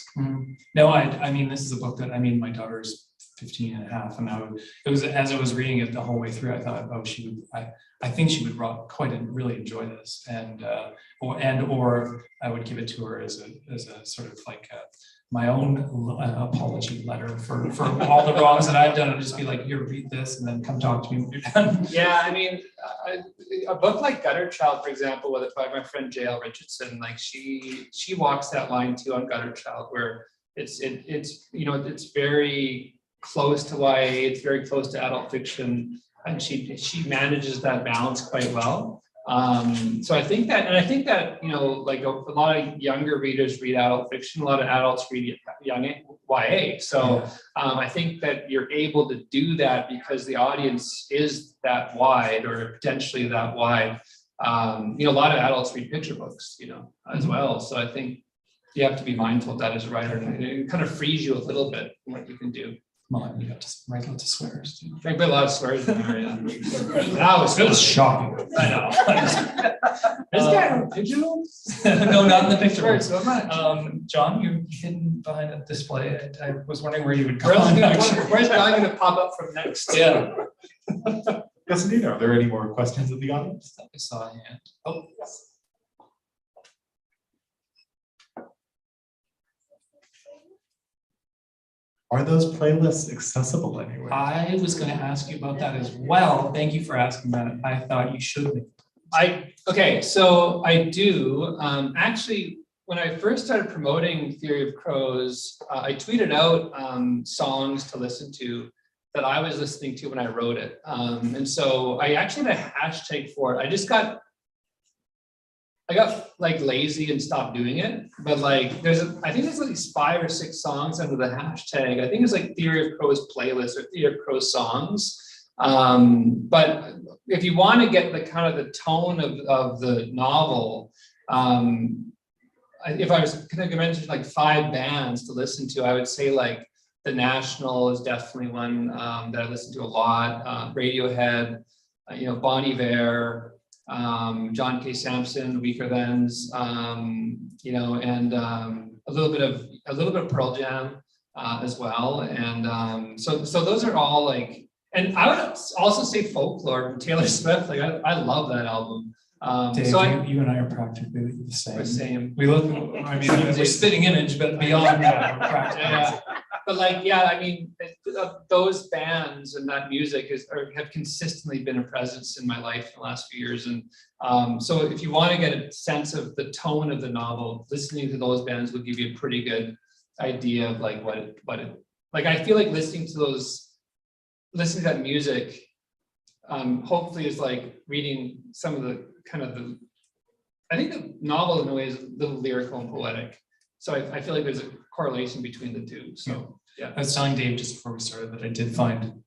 No, I mean, this is a book that, I mean, my daughter's 15 and a half. And it was, as I was reading it the whole way through, I thought, oh, I think she would really enjoy this. And, or I would give it to her as a sort of like my own apology letter for all the wrongs that I've done. I'll just be like, here, read this and then come talk to me when you're done. Yeah, I mean, a book like Gutter Child, for example, with by my friend J.L. Richardson, like she walks that line too on Gutter Child, where it's you know, it's very close to YA, it's very close to adult fiction, and she manages that balance quite well. So I think that, you know, like a lot of younger readers read adult fiction, a lot of adults read young YA. So I think that you're able to do that because the audience is that wide, or potentially that wide. You know, a lot of adults read picture books, you know, as well. So I think you have to be mindful of that as a writer, and it kind of frees you a little bit in what you can do. Come on, you have to write lots of swears too. I put a lot of swears in there, yeah. That was shocking. I know. This guy digital? No, not in the picture. Swears so much. John, you're hidden behind a display. I was wondering where you would go. Where's John going to pop up from next? Yeah. Yes, indeed. Are there any more questions in the audience? I saw a hand. Oh, Are those playlists accessible anywhere? I was going to ask you about that as well. Thank you for asking that. I thought you should make. Okay, so I do. Actually, when I first started promoting Theory of Crows, I tweeted out songs to listen to that I was listening to when I wrote it. And so I actually had a hashtag for it. I got like lazy and stopped doing it, but like I think there's at least 5 or 6 songs under the hashtag. I think it's like Theory of Crows playlist or Theory of Crows songs. But if you want to get the kind of the tone of the novel, if I was going to mention like 5 bands to listen to, I would say like The National is definitely one that I listen to a lot. Radiohead, you know, Bon Iver, John K. Sampson, Weaker Thans, you know, and a little bit of Pearl Jam as well. And so those are all like, and I would also say Folklore from Taylor Swift. Like I love that album. Dave, So you and I are practically the same. we're same. We look, I mean, we're spitting image, but beyond that, we're practically. Yeah. But like, yeah, I mean, those bands and that music have consistently been a presence in my life in the last few years. And so if you want to get a sense of the tone of the novel, listening to those bands will give you a pretty good idea of like what it like. I feel like listening to that music hopefully is like reading some of the kind of I think the novel in a way is a little lyrical and poetic. So I feel like there's a correlation between the two. So yeah. I was telling Dave just before we started that I did find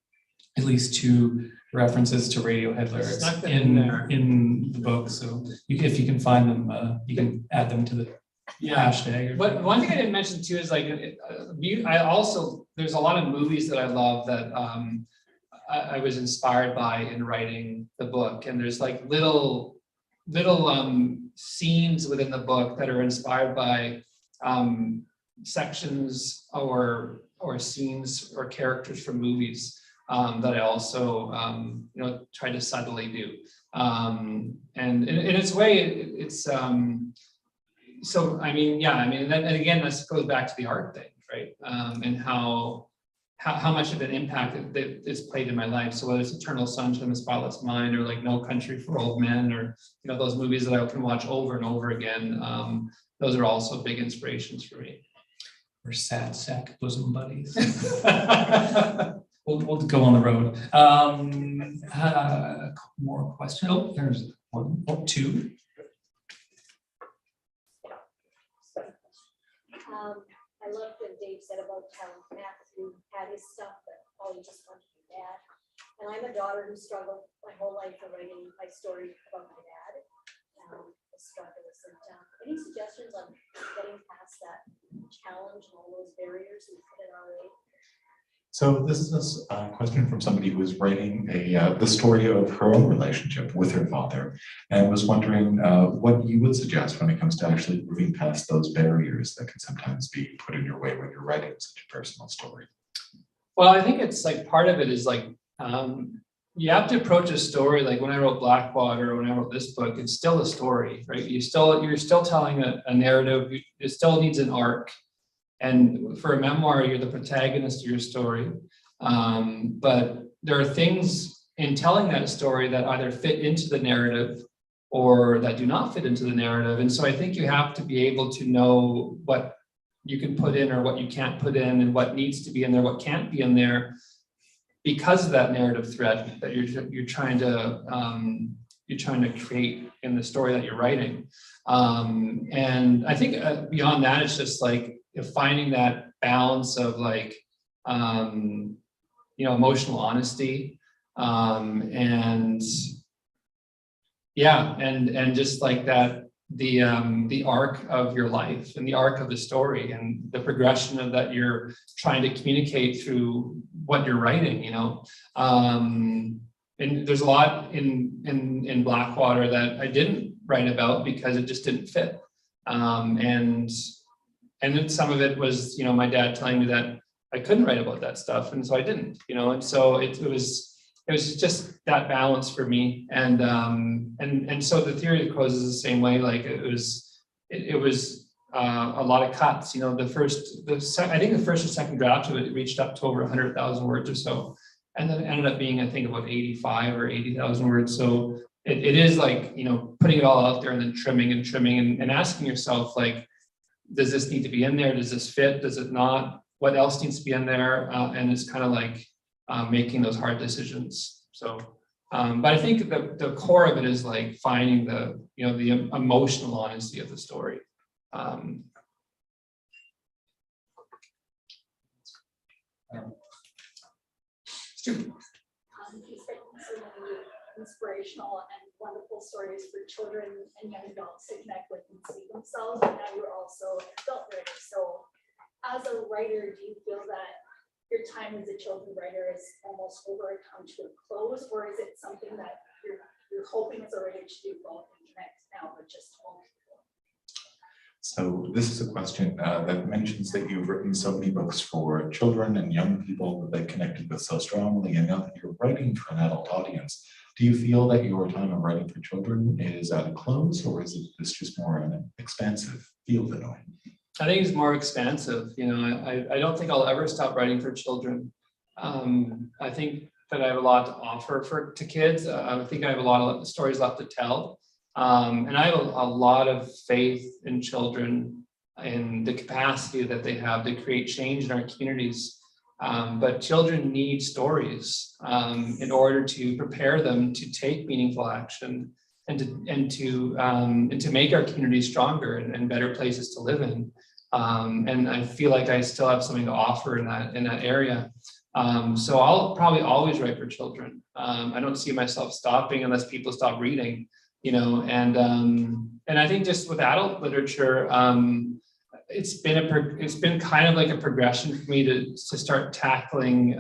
at least 2 references to Radiohead lyrics in the book. So if you can find them, you can add them to the hashtag. But one thing I didn't mention too is like there's a lot of movies that I love that I was inspired by in writing the book, and there's like little scenes within the book that are inspired by sections or scenes or characters from movies that I also you know, try to subtly do. And in its way, it's so I mean, yeah, I mean, and again, this goes back to the art thing, right? And how much of an impact it's played in my life. So whether it's Eternal Sunshine of the Spotless Mind, or like No Country for Old Men, or you know, those movies that I can watch over and over again, those are also big inspirations for me. We're sad sack bosom buddies. We'll go on the road. A couple more questions. Oh, there's 1 or 2. I loved what Dave said about how Matthew had his stuff, but all he just wanted to be dad. And I'm a daughter who struggled my whole life in writing my story about my dad. The struggles. And any suggestions on getting past that challenge and all those barriers we put in our way? So this is a question from somebody who is writing the story of her own relationship with her father, and was wondering what you would suggest when it comes to actually moving past those barriers that can sometimes be put in your way when you're writing such a personal story. Well, I think it's like part of it is like, you have to approach a story, like when I wrote Blackwater, when I wrote this book, it's still a story, right? You're still telling a narrative, it still needs an arc. And for a memoir, you're the protagonist of your story. But there are things in telling that story that either fit into the narrative or that do not fit into the narrative. And so I think you have to be able to know what you can put in or what you can't put in, and what needs to be in there, what can't be in there, because of that narrative thread that you're trying to create in the story that you're writing. And I think beyond that, it's just like finding that balance of like, emotional honesty, and just like that, the arc of your life and the arc of the story and the progression of that you're trying to communicate through what you're writing, and there's a lot in Blackwater that I didn't write about because it just didn't fit, and then some of it was my dad telling me that I couldn't write about that stuff, and so I didn't, and so it was just that balance for me. And so the Theory of Crows is the same way. Like it was a lot of cuts. I think the first or second draft of it reached up to over 100,000 words or so, and then it ended up being, I think, about 85 or 80,000 words. So it is like putting it all out there and then trimming and asking yourself, like, does this need to be in there? Does this fit? Does it not? What else needs to be in there? And it's kind of like making those hard decisions. So, but I think the core of it is like finding the emotional honesty of the story. He's written so many inspirational and wonderful stories for children and young adults to connect with and see themselves. And now you're also an adult writer. So as a writer, do you feel that your time as a children's writer is almost over and come to a close, or is it something that you're hoping as a writer to do both and connect now, but just all people? So this is a question that mentions that you've written so many books for children and young people that they connected with so strongly, and now that you're writing for an adult audience, do you feel that your time of writing for children is at a close, or is this just more an expansive field in a way? I think it's more expansive. I don't think I'll ever stop writing for children. I think that I have a lot to offer to kids. I think I have a lot of stories left to tell. And I have a lot of faith in children and the capacity that they have to create change in our communities. But children need stories in order to prepare them to take meaningful action and to make our communities stronger and better places to live in. And I feel like I still have something to offer in that area. So I'll probably always write for children. I don't see myself stopping unless people stop reading, and I think just with adult literature, it's been kind of like a progression for me to start tackling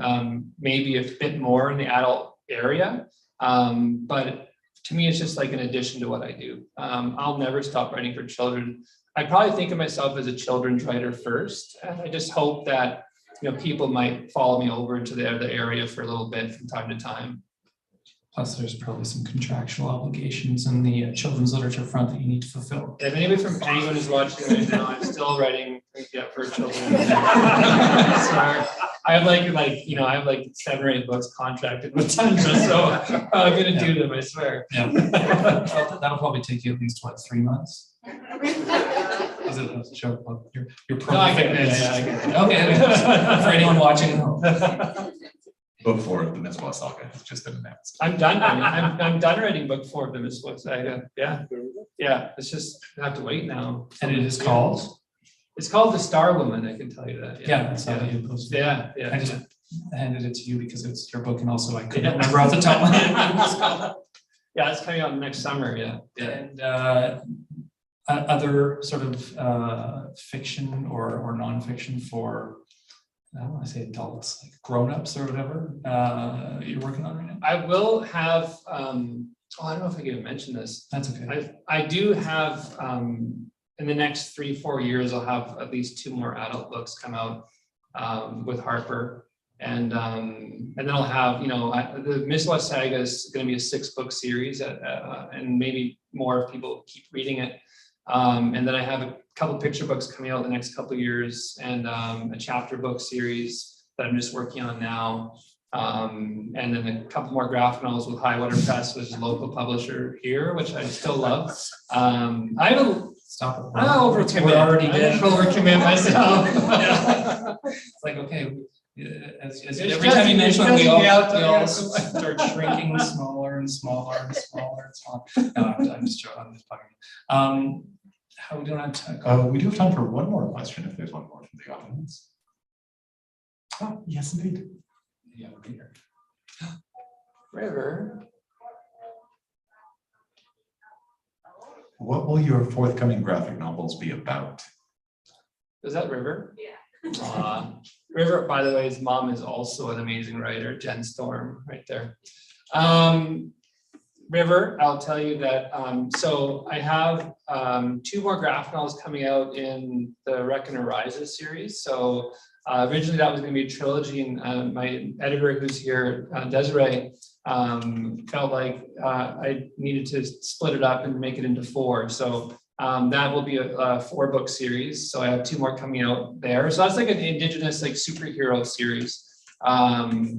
maybe a bit more in the adult area. But to me, it's just like an addition to what I do. I'll never stop writing for children. I probably think of myself as a children's writer first, and I just hope that people might follow me over into the other area for a little bit from time to time. Plus, there's probably some contractual obligations in the children's literature front that you need to fulfill. If anybody from anyone is watching right now, I'm still writing for children. So I have I have 7 or 8 books contracted with Tundra, so I'm gonna do them, I swear. Yeah. Well, that'll probably take you at least 3 months. Is it a joke? Your No, I get it. Yeah, I get it. Okay. For anyone watching at home. Book 4 of the Mizwa saga has just been announced. I'm done. I'm done writing book 4 of the Mizwa saga. Yeah. It's just I have to wait now. And it is called? It's called The Star Woman. I can tell you that. Yeah, that's how you posted. Yeah. I just handed it to you because it's your book, and also I couldn't remember off the top of my head. Yeah, it's coming out next summer. Yeah. And other sort of fiction or nonfiction for, I don't want to say adults, like grown-ups or whatever, you're working on right now? I will have, I don't know if I can mention this. That's okay. I do have, in the next 3-4 years, I'll have at least 2 more adult books come out with Harper. And then I'll have, the Mississauga Saga is going to be a 6-book series, and maybe more if people keep reading it. And then I have a couple picture books coming out the next couple of years, and a chapter book series that I'm just working on now. And then a couple more graphic novels with High Water Press, which is a local publisher here, which I still love. I have a Stop it. I overcommit. We're already I dead. overcommit myself. It's like, okay, as It's every time you just- mention it's it, we just me out all there. start shrinking smaller and smaller and smaller and smaller. No, I'm just joking, I'm just fucking. How we doing on time? We do have time for one more question if there's one more from the audience. Oh, yes, indeed. Yeah, we're here. River. What will your forthcoming graphic novels be about? Is that River? Yeah. River, by the way, his mom is also an amazing writer, Jen Storm, right there. River, I'll tell you that, so I have 2 more graphic novels coming out in the Reckon Arises series. So originally that was going to be a trilogy, and my editor who's here, Desiree, felt like I needed to split it up and make it into 4. So that will be a 4-book series. So I have 2 more coming out there. So that's like an Indigenous superhero series,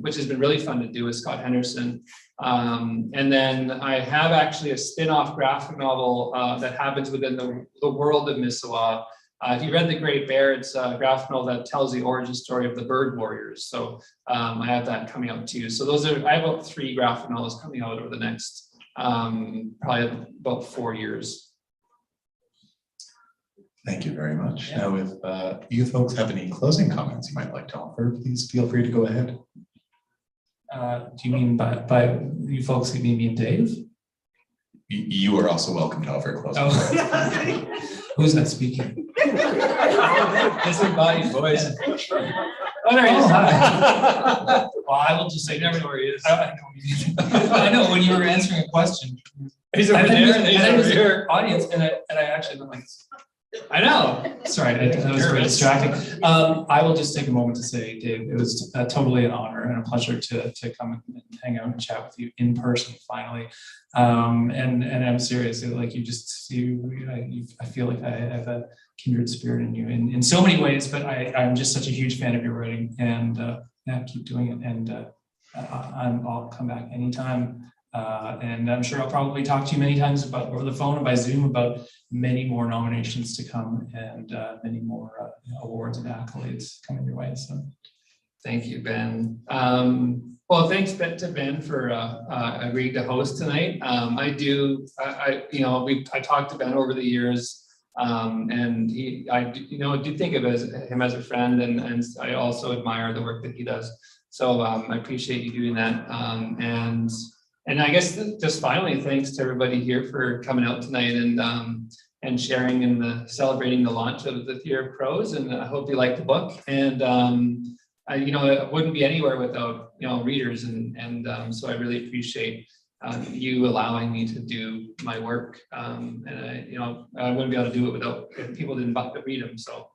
which has been really fun to do with Scott Henderson. And then I have actually a spin-off graphic novel that happens within the world of Mississauga. If you read The Great Bear, it's a graphic novel that tells the origin story of the Bird Warriors. So I have that coming out too. So I have about 3 graphic novels coming out over the next probably about 4 years. Thank you very much. Yeah. Now, if you folks have any closing comments you might like to offer, please feel free to go ahead. Do you mean by you folks, you mean Dave? You are also welcome to offer a closing. Oh, who's that speaking? Disembodied voice. Oh, there he is. Hi. Well, I will just say, Never know where he is. I know when you were answering a question. He's over I think there, and he's over it was here. your audience, and I actually went like, I know. sorry, that was very distracting. I will just take a moment to say, Dave, it was totally an honor and a pleasure to come and hang out and chat with you in person finally. And I'm serious, like I feel like I have a kindred spirit in you in so many ways, but I'm just such a huge fan of your writing, and yeah, keep doing it. And I'll come back anytime. And I'm sure I'll probably talk to you many times about over the phone and by Zoom about many more nominations to come, and many more awards and accolades coming your way. So Thank you, Ben. Well, thanks to Ben for agreeing to host tonight. I talked to Ben over the years, and I do think of him as a friend, and I also admire the work that he does. So I appreciate you doing that. And I guess just finally, thanks to everybody here for coming out tonight and sharing and celebrating the launch of the Theatre of Prose. And I hope you like the book. And it wouldn't be anywhere without readers, and so I really appreciate you allowing me to do my work. And I wouldn't be able to do it without if people didn't read them. So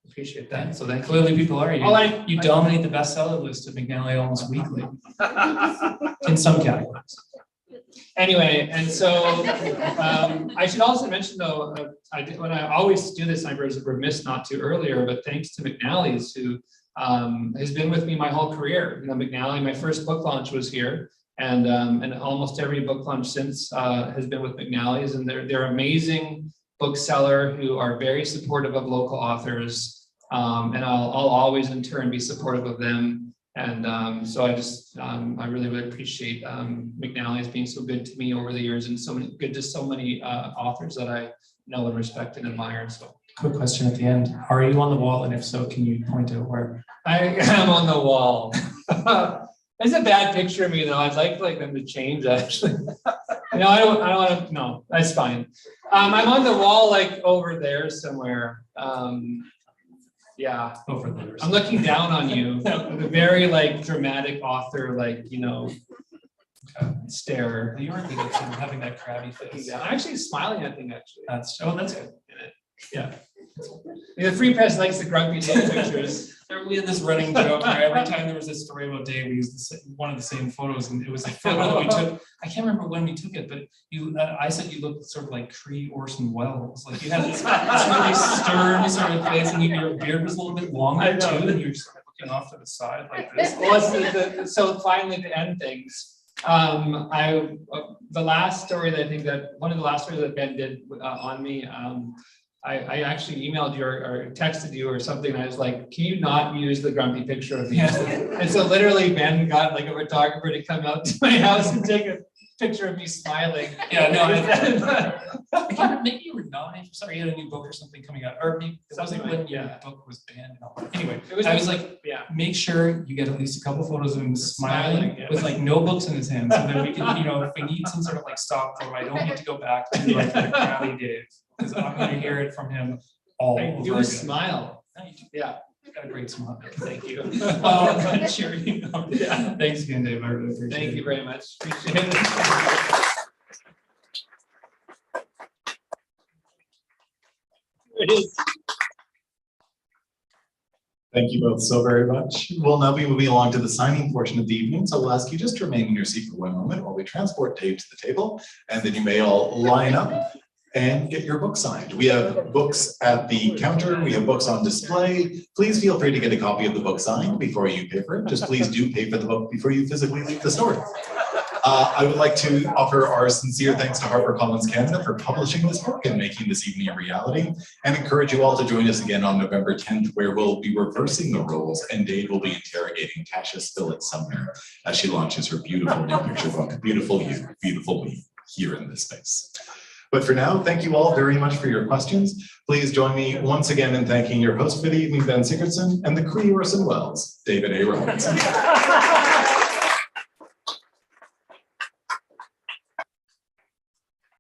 appreciate that. So thank you. clearly people are. You I- dominate the bestseller list of McNally almost weekly in some categories. Anyway, and so I should also mention though, when I always do this, I was remiss not to earlier, but thanks to McNally's, who has been with me my whole career. McNally, my first book launch was here, and almost every book launch since has been with McNally's, and they're amazing bookseller who are very supportive of local authors, and I'll always in turn be supportive of them. And so I really appreciate McNally's being so good to me over the years, and so many authors that I know and respect and admire. So Quick question at the end. Are you on the wall? And if so, can you point out where? I am on the wall. It's a bad picture of me though. I'd like them to change actually. I don't want to, no, that's fine. I'm on the wall over there somewhere. Yeah. Over there. I'm looking down on you. A very dramatic author, stare. You are good at sort of having that crabby face. I'm actually smiling, I think, actually. That's good. Yeah. The Free Press likes the grumpy Dave pictures. We had this running joke where every time there was a story about Dave, we used one of the same photos, and it was a photo that we took. I can't remember when we took it, but I said you looked sort of like Cree Orson Welles. Like you had this really stern sort of face, and your beard was a little bit longer too, and you were sort of looking off to the side like this. Well, so finally to end things, the last story that I think that one of the last stories that Ben did on me, I actually emailed you or texted you or something. And I was like, can you not use the grumpy picture of me? And so literally Ben got like a photographer to come out to my house and take a picture of me smiling. Yeah, no, I can't remember, maybe you were nominated. Sorry, you had a new book or something coming out, or maybe it wasn't when your book was banned. Anyway, I was like, make sure you get at least a couple photos of him smiling with like no books in his hand, so that we can, if we need some sort of like stock photo, I don't need to go back to like the crowdy days, because I'm going to hear it from him all over You again. smile. Yeah. You've got a great smile. Thank you. I'm sure you know. Yeah. Thanks again, Dave. I really appreciate it. Thank you very much. Appreciate it. Thank you both so very much. We'll now be moving along to the signing portion of the evening, so we'll ask you just to remain in your seat for one moment while we transport Dave to the table, and then you may all line up and get your book signed. We have books at the counter, we have books on display. Please feel free to get a copy of the book signed before you pay for it. Just please do pay for the book before you physically leave the store. I would like to offer our sincere thanks to HarperCollins Canada for publishing this book and making this evening a reality, and encourage you all to join us again on November 10th, where we'll be reversing the roles and Dave will be interrogating Tasha Spillett-Sumner as she launches her beautiful new picture book, Beautiful You, Beautiful Me, here in this space. But for now, thank you all very much for your questions. Please join me once again in thanking your host for the evening, Ben Sigursdon, and the Cree Orson Welles, David A. Robertson.